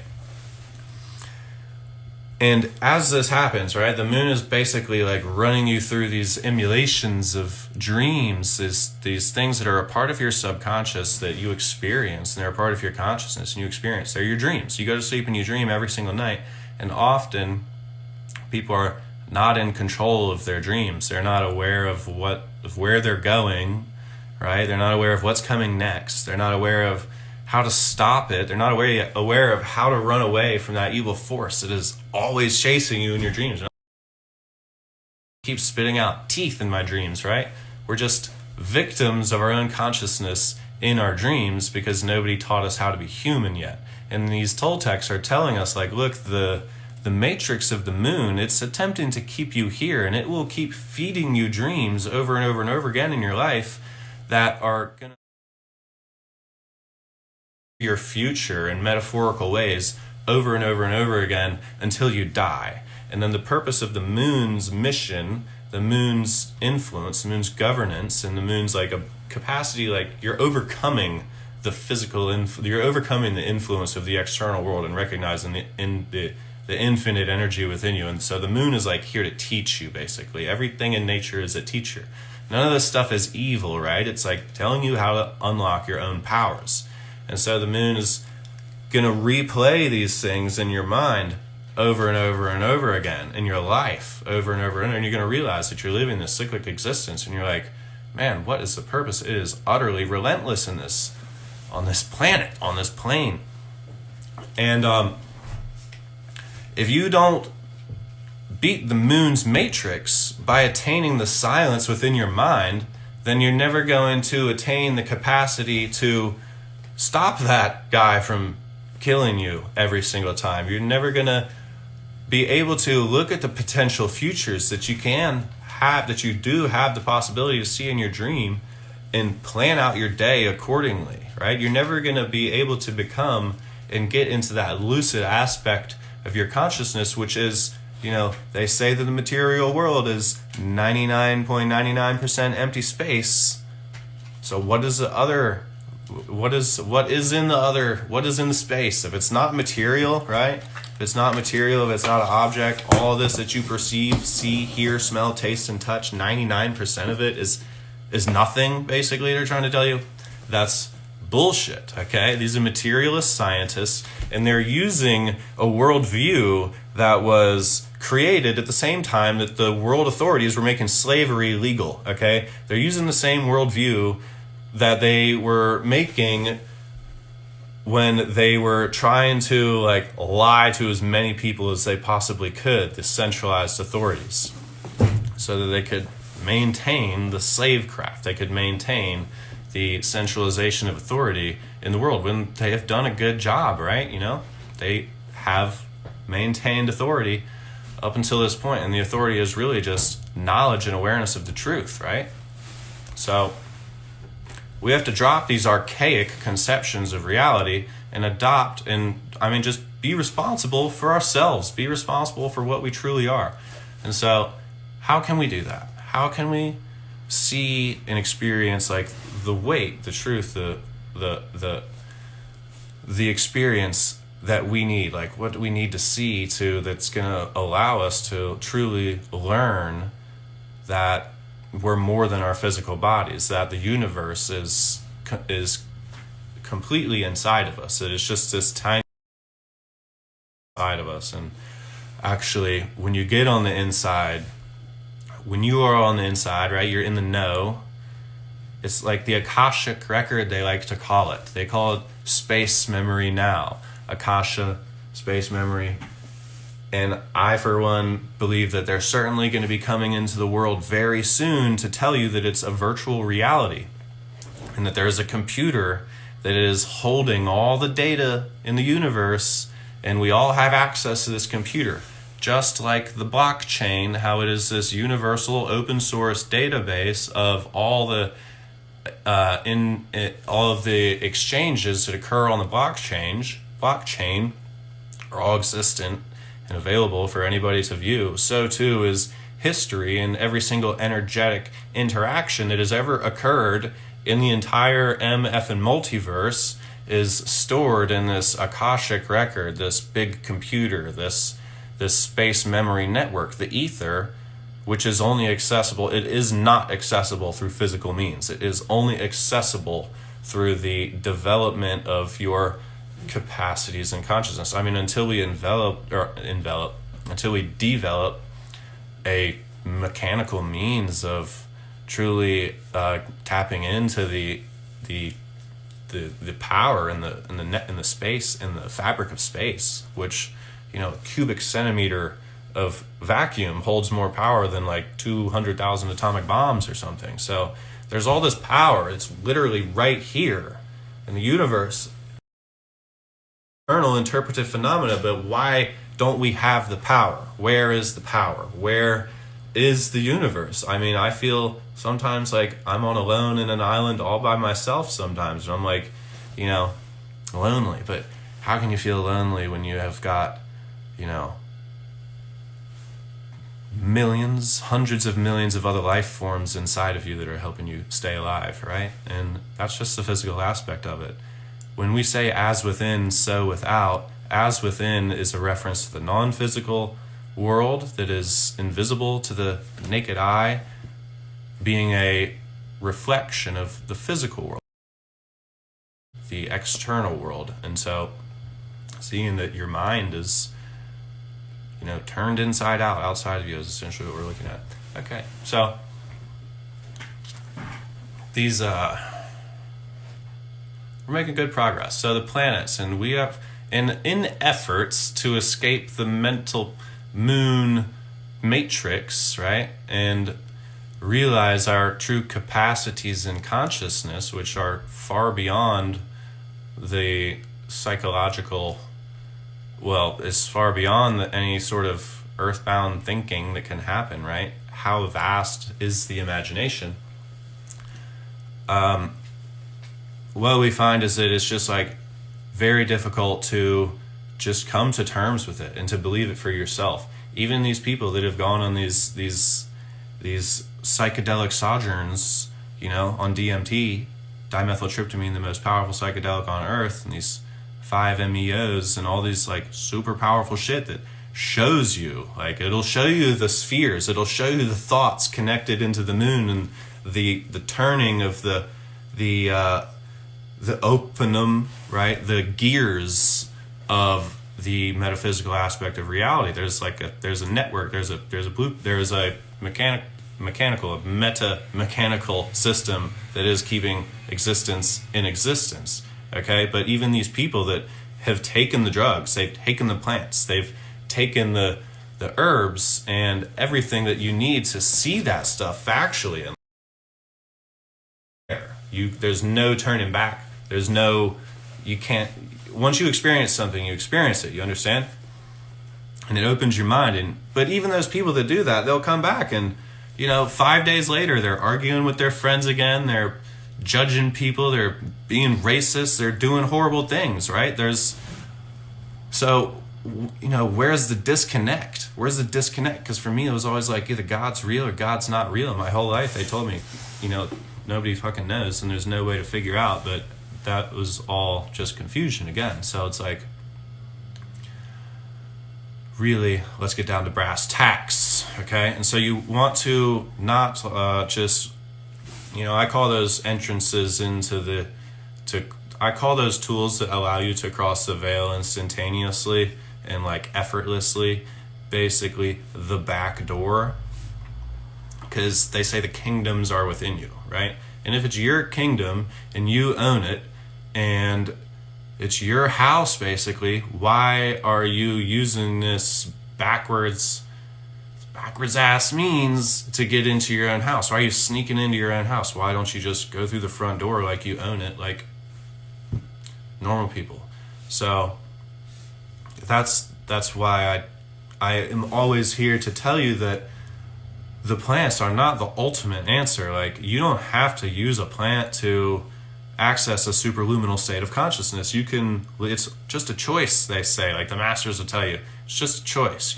S1: And as this happens, right, the moon is basically running you through these emulations of dreams, these things that are a part of your subconscious that you experience, and they're a part of your consciousness, and you experience. They're your dreams. You go to sleep and you dream every single night, and often people are not in control of their dreams. They're not aware of where they're going, right? They're not aware of what's coming next. They're not aware of how to stop it. They're not aware of how to run away from that evil force that is always chasing you in your dreams. Keep spitting out teeth in my dreams, right? We're just victims of our own consciousness in our dreams because nobody taught us how to be human yet. And these Toltecs are telling us, look, the matrix of the moon, it's attempting to keep you here, and it will keep feeding you dreams over and over and over again in your life that are going to your future in metaphorical ways over and over and over again until you die. And then the purpose of the moon's mission, the moon's influence, the moon's governance, and the moon's a capacity, you're overcoming the physical, you're overcoming the influence of the external world and recognizing the infinite energy within you. And so the moon is here to teach you, basically. Everything in nature is a teacher. None of this stuff is evil, right? It's telling you how to unlock your own powers. And so the moon is going to replay these things in your mind over and over and over again, in your life over and over and over. And you're going to realize that you're living this cyclic existence. And you're man, what is the purpose? It is utterly relentless in this, on this planet, on this plane. And if you don't beat the moon's matrix by attaining the silence within your mind, then you're never going to attain the capacity to stop that guy from killing you every single time. You're never going to be able to look at the potential futures that you can have, that you do have the possibility to see in your dream, and plan out your day accordingly, right? You're never going to be able to become and get into that lucid aspect of your consciousness, which is, they say that the material world is 99.99% empty space. So what is the other? What is in the space? If it's not material, right? If it's not material, if it's not an object, all of this that you perceive, see, hear, smell, taste, and touch, 99% of it is nothing, basically, they're trying to tell you. That's bullshit, okay? These are materialist scientists, and they're using a worldview that was created at the same time that the world authorities were making slavery legal, okay? They're using the same worldview that they were making when they were trying to lie to as many people as they possibly could, the centralized authorities, so that they could maintain the slave craft. They could maintain the centralization of authority in the world when they have done a good job, right? They have maintained authority up until this point, and the authority is really just knowledge and awareness of the truth, right? So we have to drop these archaic conceptions of reality and adopt, just be responsible for ourselves, be responsible for what we truly are. And so how can we do that? How can we see and experience the weight, the truth, the experience that we need? What do we need to see that's going to allow us to truly learn that we're more than our physical bodies, that the universe is completely inside of us. It is just this tiny side of us. And actually, when you get on the inside, when you are on the inside, right, you're in the know. It's like the Akashic record, they like to call it. They call it space memory now. Akasha, space memory. And I, for one, believe that they're certainly going to be coming into the world very soon to tell you that it's a virtual reality, and that there is a computer that is holding all the data in the universe, and we all have access to this computer. Just like the blockchain, how it is this universal open source database of all the all of the exchanges that occur on the blockchain are all existent and available for anybody to view. So too is history, and every single energetic interaction that has ever occurred in the entire MF and multiverse is stored in this Akashic record, this big computer, this space memory network, the ether, which is only accessible. It is not accessible through physical means. It is only accessible through the development of your capacities and consciousness. Until we until we develop a mechanical means of truly tapping into the power in the space, in the fabric of space, which a cubic centimeter of vacuum holds more power than 200,000 atomic bombs or something. So there's all this power. It's literally right here in the universe. Eternal interpretive phenomena, but why don't we have the power? Where is the power? Where is the universe? I feel sometimes like I'm on alone in an island all by myself sometimes, and I'm lonely. But how can you feel lonely when you have got millions, hundreds of millions of other life forms inside of you that are helping you stay alive, right? And that's just the physical aspect of it. When we say as within, so without, as within is a reference to the non-physical world that is invisible to the naked eye, being a reflection of the physical world, the external world. And so seeing that your mind is turned inside out, outside of you, is essentially what we're looking at. Okay, so these we're making good progress. So the planets, and we have in efforts to escape the mental moon matrix, right, and realize our true capacities in consciousness, which are far beyond the psychological, well, it's far beyond any sort of earthbound thinking that can happen, right? How vast is the imagination? What we find is that it's just like very difficult to just come to terms with it and to believe it for yourself. Even these people that have gone on these psychedelic sojourns, you know, on DMT, dimethyltryptamine, the most powerful psychedelic on earth, and these 5-MeOs and all these like super powerful shit that shows you, like, it'll show you the spheres, it'll show you the thoughts connected into the moon, and the turning of the openum, right, the gears of the metaphysical aspect of reality. There's a network, there's a meta-mechanical system that is keeping existence in existence. Okay, but even these people that have taken the drugs, they've taken the plants, they've taken the herbs and everything that you need to see that stuff factually, and there's no turning back. You can't, once you experience something, you experience it, you understand? And it opens your mind. But even those people that do that, they'll come back and, 5 days later, they're arguing with their friends again, they're judging people, they're being racist, they're doing horrible things, right? Where's the disconnect? Where's the disconnect? Because for me, it was always like either God's real or God's not real. My whole life, they told me, nobody fucking knows, and there's no way to figure out, but that was all just confusion again. So it's like, really, let's get down to brass tacks, okay? And so you want to not just, I call those entrances I call those tools that allow you to cross the veil instantaneously and like effortlessly, basically the back door, because they say the kingdoms are within you, right? And if it's your kingdom and you own it and it's your house, basically, why are you using this backwards ass means to get into your own house? Why are you sneaking into your own house? Why don't you just go through the front door like you own it, like normal people? So that's why I am always here to tell you that the plants are not the ultimate answer. Like, you don't have to use a plant to access a superluminal state of consciousness. It's just a choice, they say. Like the masters will tell you, it's just a choice,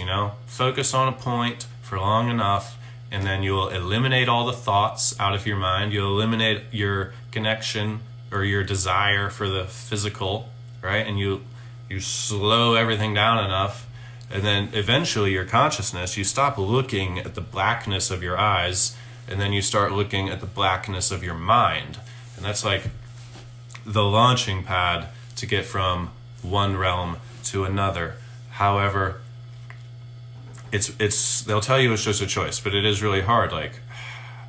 S1: Focus on a point for long enough, and then you'll eliminate all the thoughts out of your mind. You'll eliminate your connection or your desire for the physical, right? And you slow everything down enough, and then eventually your consciousness, you stop looking at the blackness of your eyes, and then you start looking at the blackness of your mind. And that's like the launching pad to get from one realm to another. However, they'll tell you it's just a choice, but it is really hard. Like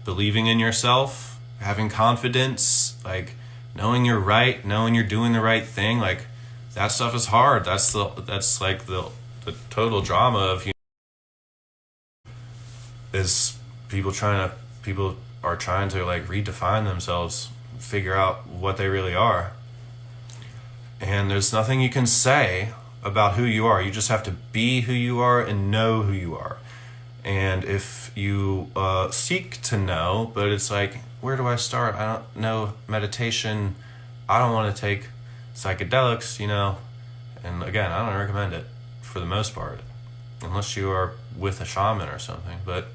S1: believing in yourself, having confidence, like knowing you're right, knowing you're doing the right thing, like that stuff is hard. That's like the total drama of is people are trying to like redefine themselves, figure out what they really are. And there's nothing you can say about who you are. You just have to be who you are and know who you are. And if you seek to know, but it's like, where do I start? I don't know meditation. I don't want to take psychedelics, And again, I don't recommend it for the most part, unless you are with a shaman or something. But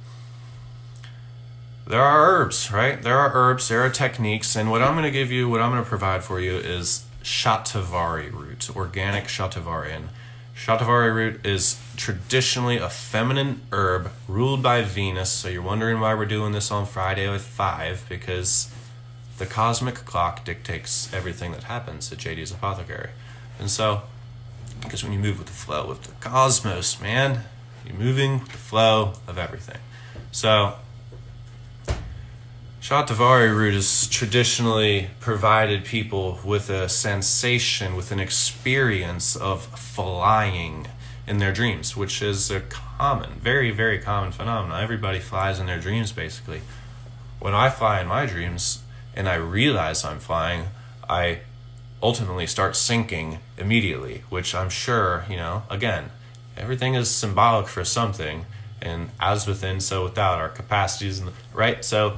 S1: there are herbs, right? There are techniques, and what I'm going to provide for you is shatavari root, organic shatavari. And shatavari root is traditionally a feminine herb ruled by Venus. So you're wondering why we're doing this on Friday at 5, because the cosmic clock dictates everything that happens at JD's Apothecary. And so, because when you move with the flow of the cosmos, man, you're moving with the flow of everything. So Shatavari root has traditionally provided people with a sensation, with an experience of flying in their dreams, which is a common, very, very common phenomenon. Everybody flies in their dreams, basically. When I fly in my dreams and I realize I'm flying, I ultimately start sinking immediately, which I'm sure, again, everything is symbolic for something, and as within, so without, our capacities, right? So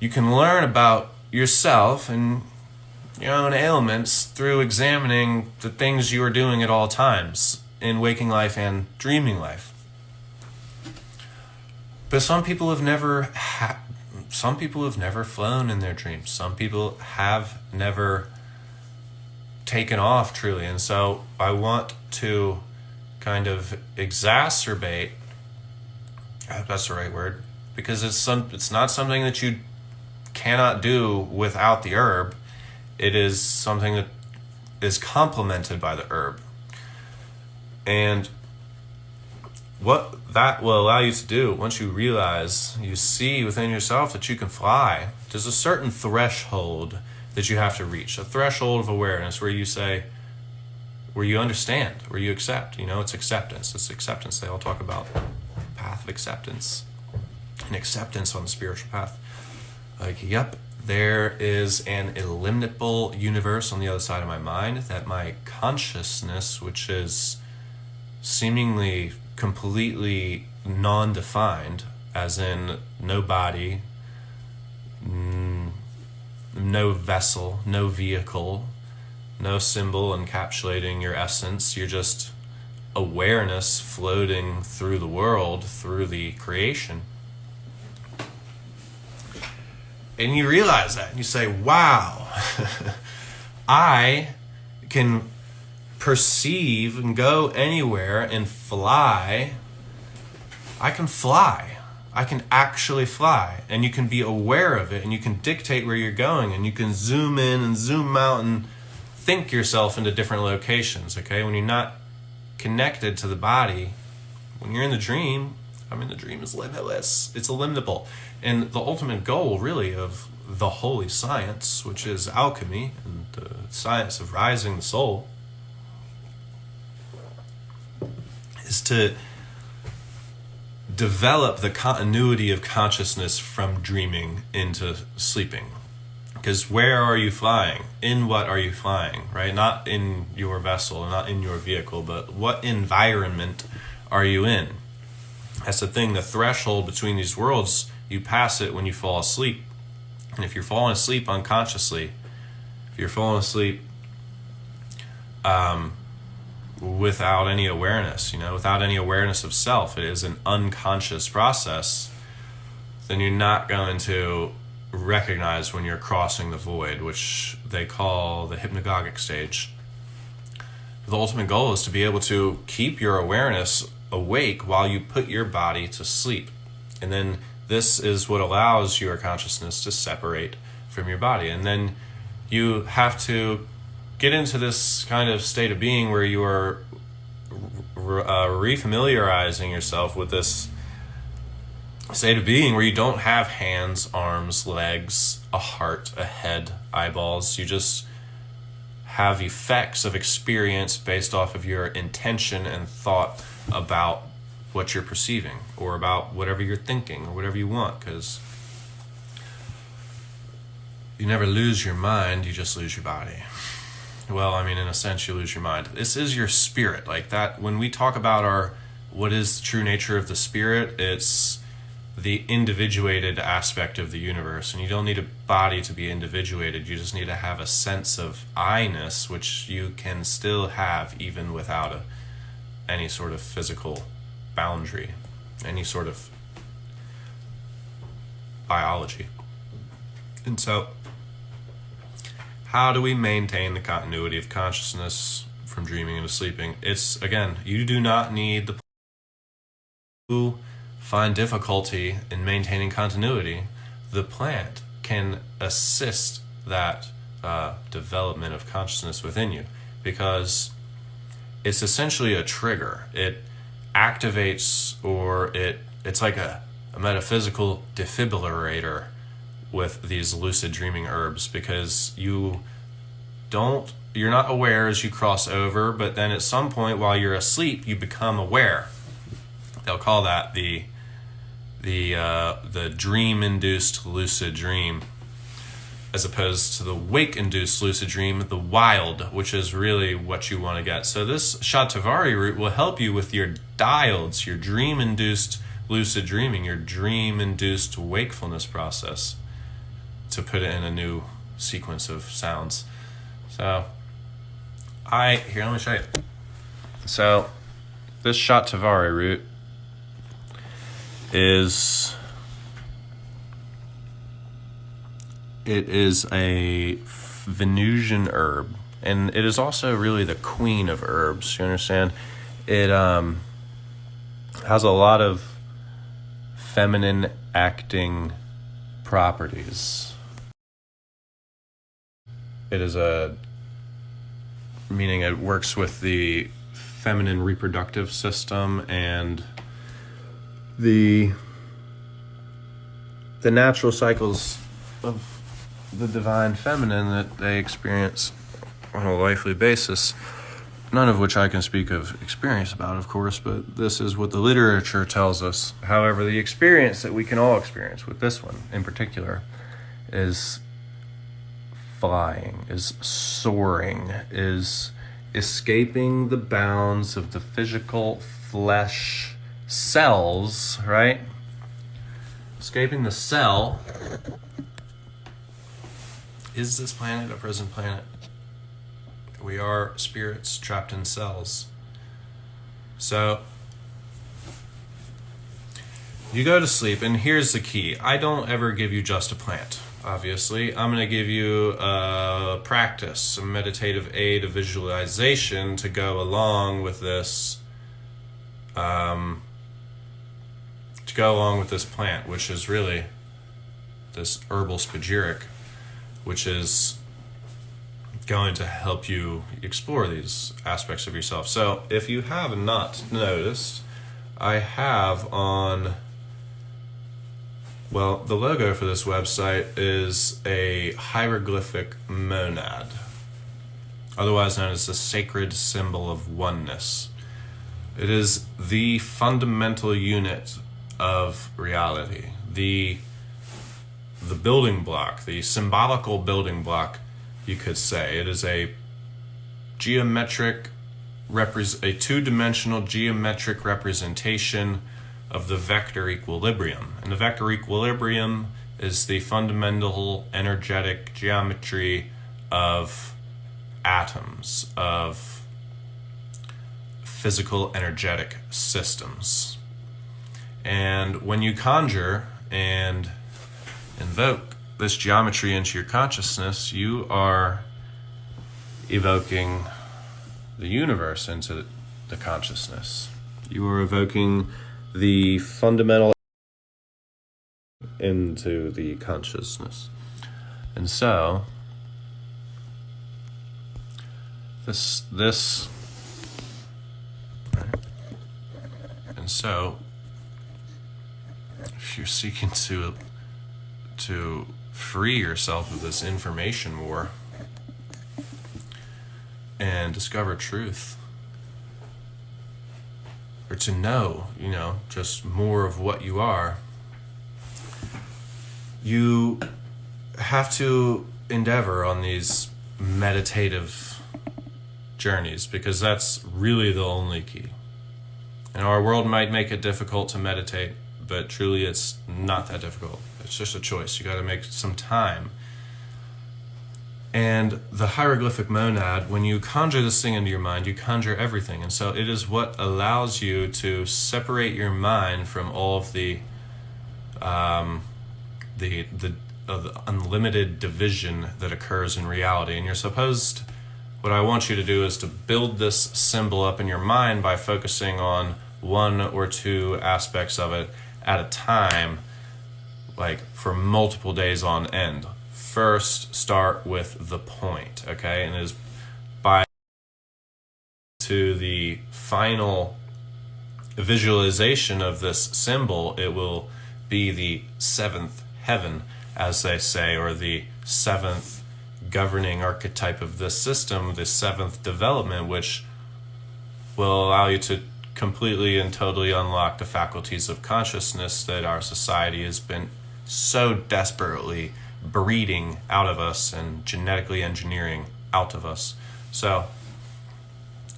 S1: you can learn about yourself and your own ailments through examining the things you are doing at all times in waking life and dreaming life. But some people have never flown in their dreams. Some people have never taken off truly. And so I want to kind of exacerbate, I hope that's the right word, because it's not something that you cannot do without the herb. It is something that is complemented by the herb. And what that will allow you to do, once you realize, you see within yourself that you can fly, there's a certain threshold that you have to reach, a threshold of awareness where you say, where you understand, where you accept. It's acceptance. It's acceptance. They all talk about path of acceptance and acceptance on the spiritual path. Like, yep, there is an illimitable universe on the other side of my mind that my consciousness, which is seemingly completely non-defined, as in no body, no vessel, no vehicle, no symbol encapsulating your essence. You're just awareness floating through the world, through the creation. And you realize that, and you say, wow, I can perceive and go anywhere and fly. I can fly. I can actually fly. And you can be aware of it, and you can dictate where you're going, and you can zoom in and zoom out and think yourself into different locations, okay? When you're not connected to the body, when you're in the dream, the dream is limitless. It's illimitable. And the ultimate goal, really, of the holy science, which is alchemy and the science of rising the soul, is to develop the continuity of consciousness from dreaming into sleeping. Because where are you flying? In what are you flying, right? Not in your vessel, not in your vehicle, but what environment are you in? That's the thing, the threshold between these worlds, you pass it when you fall asleep. And if you're falling asleep unconsciously, if you're falling asleep without any awareness, without any awareness of self, it is an unconscious process, then you're not going to recognize when you're crossing the void, which they call the hypnagogic stage. The ultimate goal is to be able to keep your awareness awake while you put your body to sleep. And then this is what allows your consciousness to separate from your body. And then you have to get into this kind of state of being where you are refamiliarizing yourself with this state of being where you don't have hands, arms, legs, a heart, a head, eyeballs. You just have effects of experience based off of your intention and thought about what you're perceiving, or about whatever you're thinking, or whatever you want, because you never lose your mind, you just lose your body. Well, in a sense, you lose your mind. This is your spirit. Like that, when we talk about what is the true nature of the spirit, it's the individuated aspect of the universe. And you don't need a body to be individuated. You just need to have a sense of I-ness, which you can still have even without any sort of physical boundary, any sort of biology. And so, how do we maintain the continuity of consciousness from dreaming into sleeping? It's, again, you do not need to find difficulty in maintaining continuity. The plant can assist that development of consciousness within you, because it's essentially a trigger. It activates, or it's like a a metaphysical defibrillator with these lucid dreaming herbs, because you're not aware as you cross over, but then at some point while you're asleep you become aware. They'll call that the dream induced lucid dream, as opposed to the wake induced lucid dream, the wild, which is really what you want to get. So this shatavari root will help you with your diodes, your dream induced lucid dreaming, your dream induced wakefulness process, to put it in a new sequence of sounds. So let me show you. So this shatavari root is a Venusian herb, and it is also really the queen of herbs. You understand? It has a lot of feminine acting properties. It is meaning it works with the feminine reproductive system and the natural cycles of the divine feminine that they experience on a lifely basis. None of which I can speak of experience about, of course, but this is what the literature tells us. However, the experience that we can all experience with this one in particular is flying, is soaring, is escaping the bounds of the physical flesh cells, right? Escaping the cell. Is this planet a prison planet? We are spirits trapped in cells. So you go to sleep, and here's the key. I don't ever give you just a plant, obviously. I'm going to give you a practice, a meditative aid, a visualization to go along with this plant, which is really this herbal spagyric, which is going to help you explore these aspects of yourself. So if you have not noticed, I have the logo for this website is a hieroglyphic monad, otherwise known as the sacred symbol of oneness. It is the fundamental unit of reality, the building block, the symbolical building block, you could say. It is a two-dimensional geometric representation of the vector equilibrium. And the vector equilibrium is the fundamental energetic geometry of atoms, of physical energetic systems. And when you conjure and invoke this geometry into your consciousness, you are evoking the universe into the consciousness. You are evoking the fundamental into the consciousness. And so if you're seeking to free yourself of this information war and discover truth, or to know, just more of what you are, you have to endeavor on these meditative journeys, because that's really the only key. And our world might make it difficult to meditate, but truly it's not that difficult. It's just a choice. You got to make some time. And the hieroglyphic monad, when you conjure this thing into your mind, you conjure everything. And so it is what allows you to separate your mind from all of the unlimited division that occurs in reality. And what I want you to do is to build this symbol up in your mind by focusing on one or two aspects of it at a time, like for multiple days on end. First, start with the point, okay? And it is by to the final visualization of this symbol, it will be the seventh heaven, as they say, or the seventh governing archetype of this system, the seventh development, which will allow you to completely and totally unlock the faculties of consciousness that our society has been so desperately breeding out of us and genetically engineering out of us. So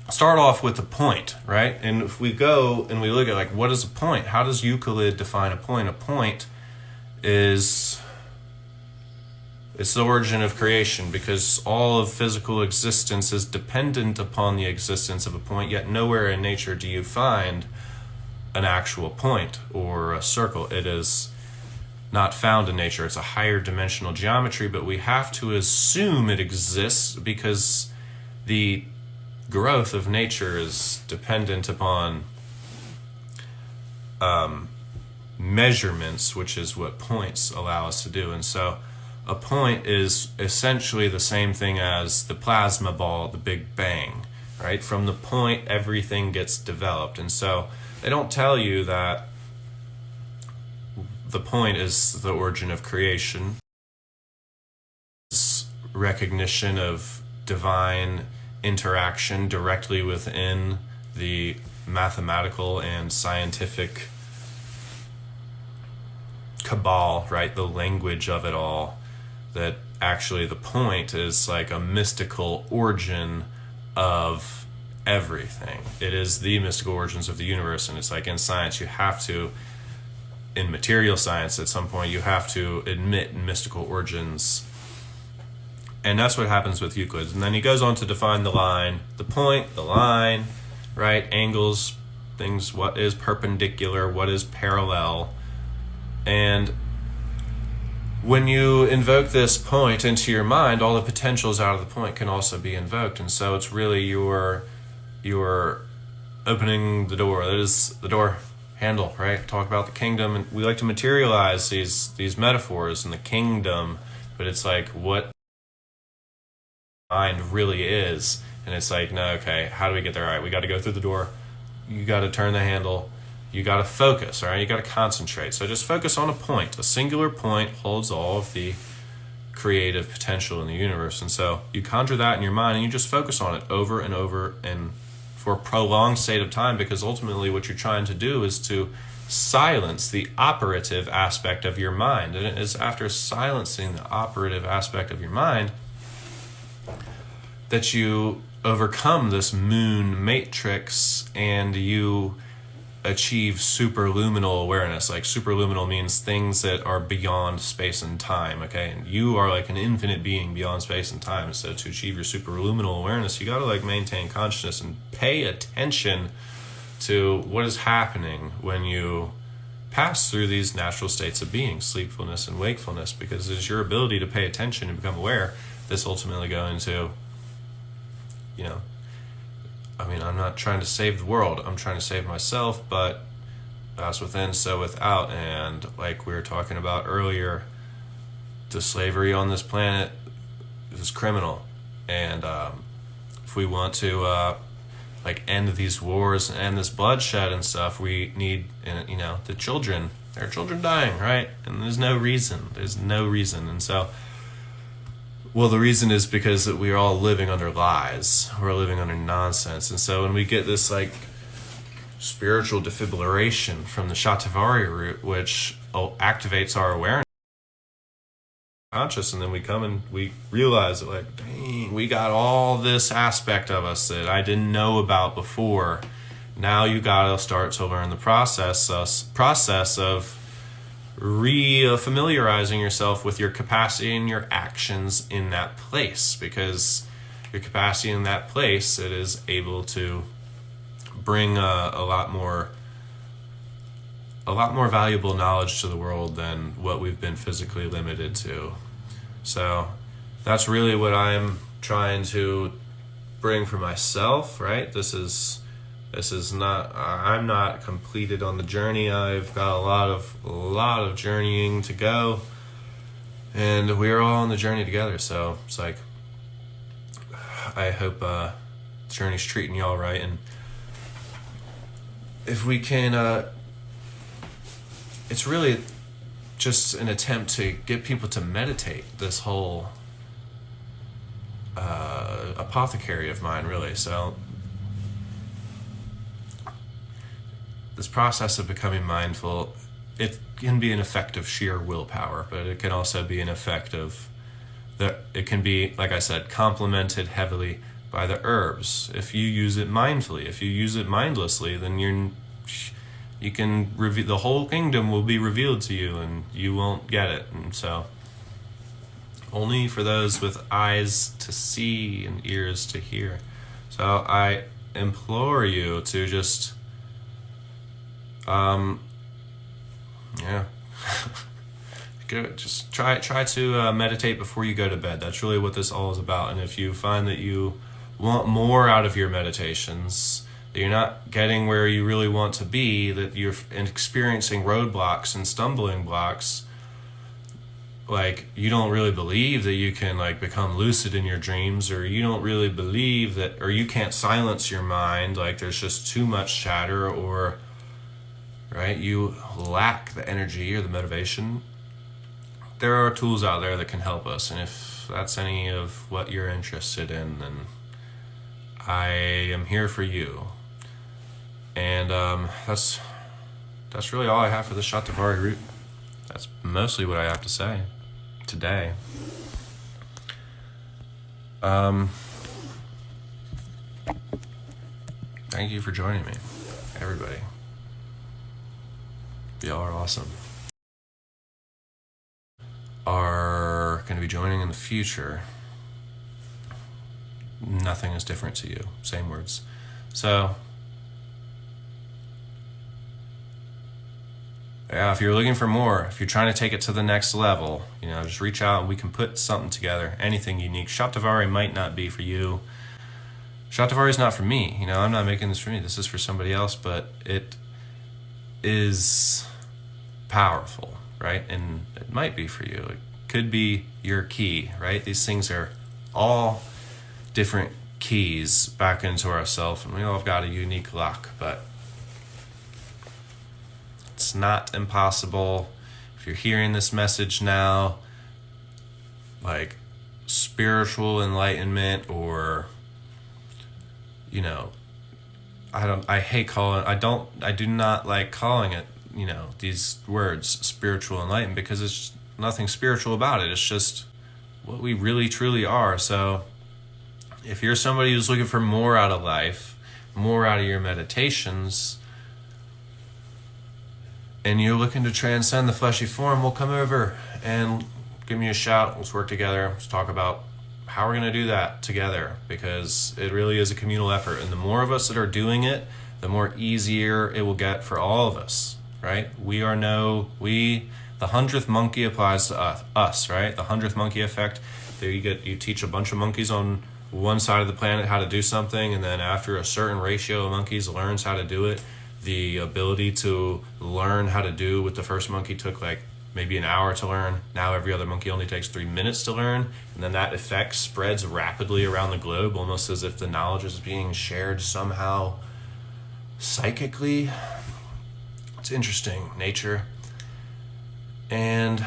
S1: start off with the point, right? And if we go and we look at, like, what is a point? How does Euclid define a point? A point is, it's the origin of creation, because all of physical existence is dependent upon the existence of a point, yet nowhere in nature do you find an actual point or a circle. It is not found in nature. It's a higher dimensional geometry, but we have to assume it exists because the growth of nature is dependent upon measurements, which is what points allow us to do. And so a point is essentially the same thing as the plasma ball, the Big Bang, right? From the point, everything gets developed. And so they don't tell you that the point is the origin of creation. It's recognition of divine interaction directly within the mathematical and scientific cabal, right? The language of it all. That actually the point is like a mystical origin of everything. It is the mystical origins of the universe. And it's like in science, you have to, in material science, at some point, you have to admit mystical origins. And that's what happens with Euclid. And then he goes on to define the line, the point, the line, right? Angles, things, what is perpendicular, what is parallel. And when you invoke this point into your mind, all the potentials out of the point can also be invoked. And so it's really your opening the door. That is the door handle, right? Talk about the kingdom. And we like to materialize these metaphors in the kingdom, but it's like what mind really is. And it's like, no, okay, how do we get there? All right, we got to go through the door. You got to turn the handle. You got to focus, all right? You got to concentrate. So just focus on a point. A singular point holds all of the creative potential in the universe. And so you conjure that in your mind and you just focus on it over and over and for a prolonged state of time, because ultimately what you're trying to do is to silence the operative aspect of your mind. And it is after silencing the operative aspect of your mind that you overcome this moon matrix and you achieve superluminal awareness. Like superluminal means things that are beyond space and time, okay? And you are like an infinite being beyond space and time. So to achieve your superluminal awareness, you got to like maintain consciousness and pay attention to what is happening when you pass through these natural states of being, sleepfulness and wakefulness, because it is your ability to pay attention and become aware that's ultimately going to, you know, I mean, I'm not trying to save the world. I'm trying to save myself, but as within, so without. And like we were talking about earlier, the slavery on this planet is criminal. And if we want to like end these wars and end this bloodshed and stuff, we need, you know, the children. There are children dying, right? And there's no reason. There's no reason. And so, well, the reason is because we are all living under lies. We're living under nonsense. And so when we get this like spiritual defibrillation from the Shatavari root, which activates our awareness, conscious, and then we come and we realize that like, dang, we got all this aspect of us that I didn't know about before. Now you gotta start to learn the process of re-familiarizing yourself with your capacity and your actions in that place, because your capacity in that place, it is able to bring a lot more valuable knowledge to the world than what we've been physically limited to. So that's really what I'm trying to bring for myself, right? This is not, I'm not completed on the journey. I've got a lot of journeying to go, and we're all on the journey together. So it's like, I hope the journey's treating y'all right. And if we can, it's really just an attempt to get people to meditate, this whole apothecary of mine, really. So this process of becoming mindful, it can be an effect of sheer willpower, but it can also be an effect of it can be, like I said, complemented heavily by the herbs. If you use it mindfully, if you use it mindlessly, then you can reveal, the whole kingdom will be revealed to you, and you won't get it. And so, only for those with eyes to see and ears to hear. So I implore you to just, just try to meditate before you go to bed. That's really what this all is about. And if you find that you want more out of your meditations, that you're not getting where you really want to be, that you're experiencing roadblocks and stumbling blocks, like you don't really believe that you can like become lucid in your dreams, or you don't really believe that, or you can't silence your mind, like there's just too much chatter, or right, you lack the energy or the motivation, there are tools out there that can help us. And if that's any of what you're interested in, then I am here for you. And that's really all I have for the Shatavari root. That's mostly what I have to say today. Thank you for joining me, everybody. Y'all are awesome. Are going to be joining in the future. Nothing is different to you. Same words. So, yeah, if you're looking for more, if you're trying to take it to the next level, just reach out and we can put something together. Anything unique. Shatavari might not be for you. Shatavari is not for me. I'm not making this for me. This is for somebody else, but it is powerful, right? And it might be for you. It could be your key, right? These things are all different keys back into ourselves, and we all have got a unique lock, but it's not impossible. If you're hearing this message now, like spiritual enlightenment, or I do not like calling it, these words, spiritual enlightenment, because it's just nothing spiritual about it. It's just what we really truly are. So if you're somebody who's looking for more out of life, more out of your meditations, and you're looking to transcend the fleshy form, well, come over and give me a shout. Let's work together. Let's talk about how we're going to do that together, because it really is a communal effort. And the more of us that are doing it, the more easier it will get for all of us, right? The 100th monkey applies to us, right? The 100th monkey effect. There you teach a bunch of monkeys on one side of the planet how to do something, and then after a certain ratio of monkeys learns how to do it, the ability to learn how to do what the first monkey took like maybe an hour to learn, now every other monkey only takes 3 minutes to learn, and then that effect spreads rapidly around the globe, almost as if the knowledge is being shared somehow psychically. It's interesting, nature. And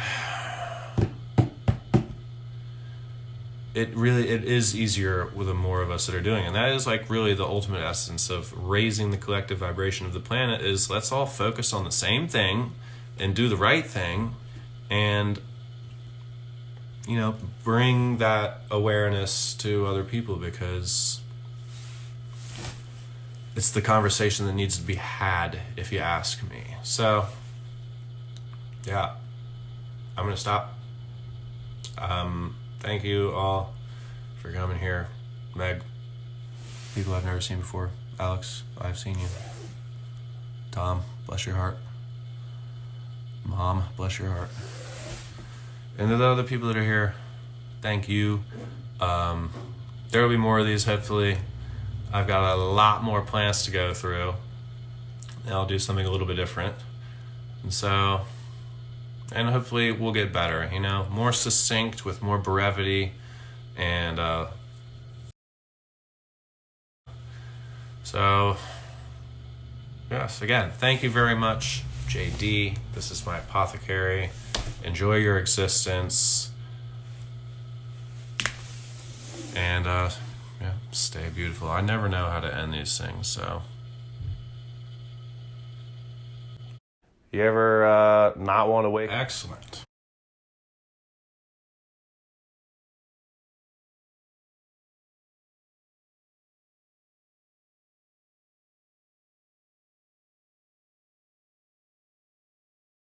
S1: it is easier with the more of us that are doing it. And that is like really the ultimate essence of raising the collective vibration of the planet, is let's all focus on the same thing and do the right thing, and bring that awareness to other people, because it's the conversation that needs to be had, if you ask me. So yeah, I'm gonna stop. Thank you all for coming here. Meg, people I've never seen before. Alex, I've seen you. Tom, bless your heart. Mom, bless your heart. And to the other people that are here, thank you. There will be more of these, hopefully. I've got a lot more plans to go through, and I'll do something a little bit different. And hopefully we'll get better, more succinct, with more brevity. And so, yes, again, thank you very much. JD. This is my apothecary. Enjoy your existence. And, yeah, stay beautiful. I never know how to end these things, so. You ever not want to wake? Excellent.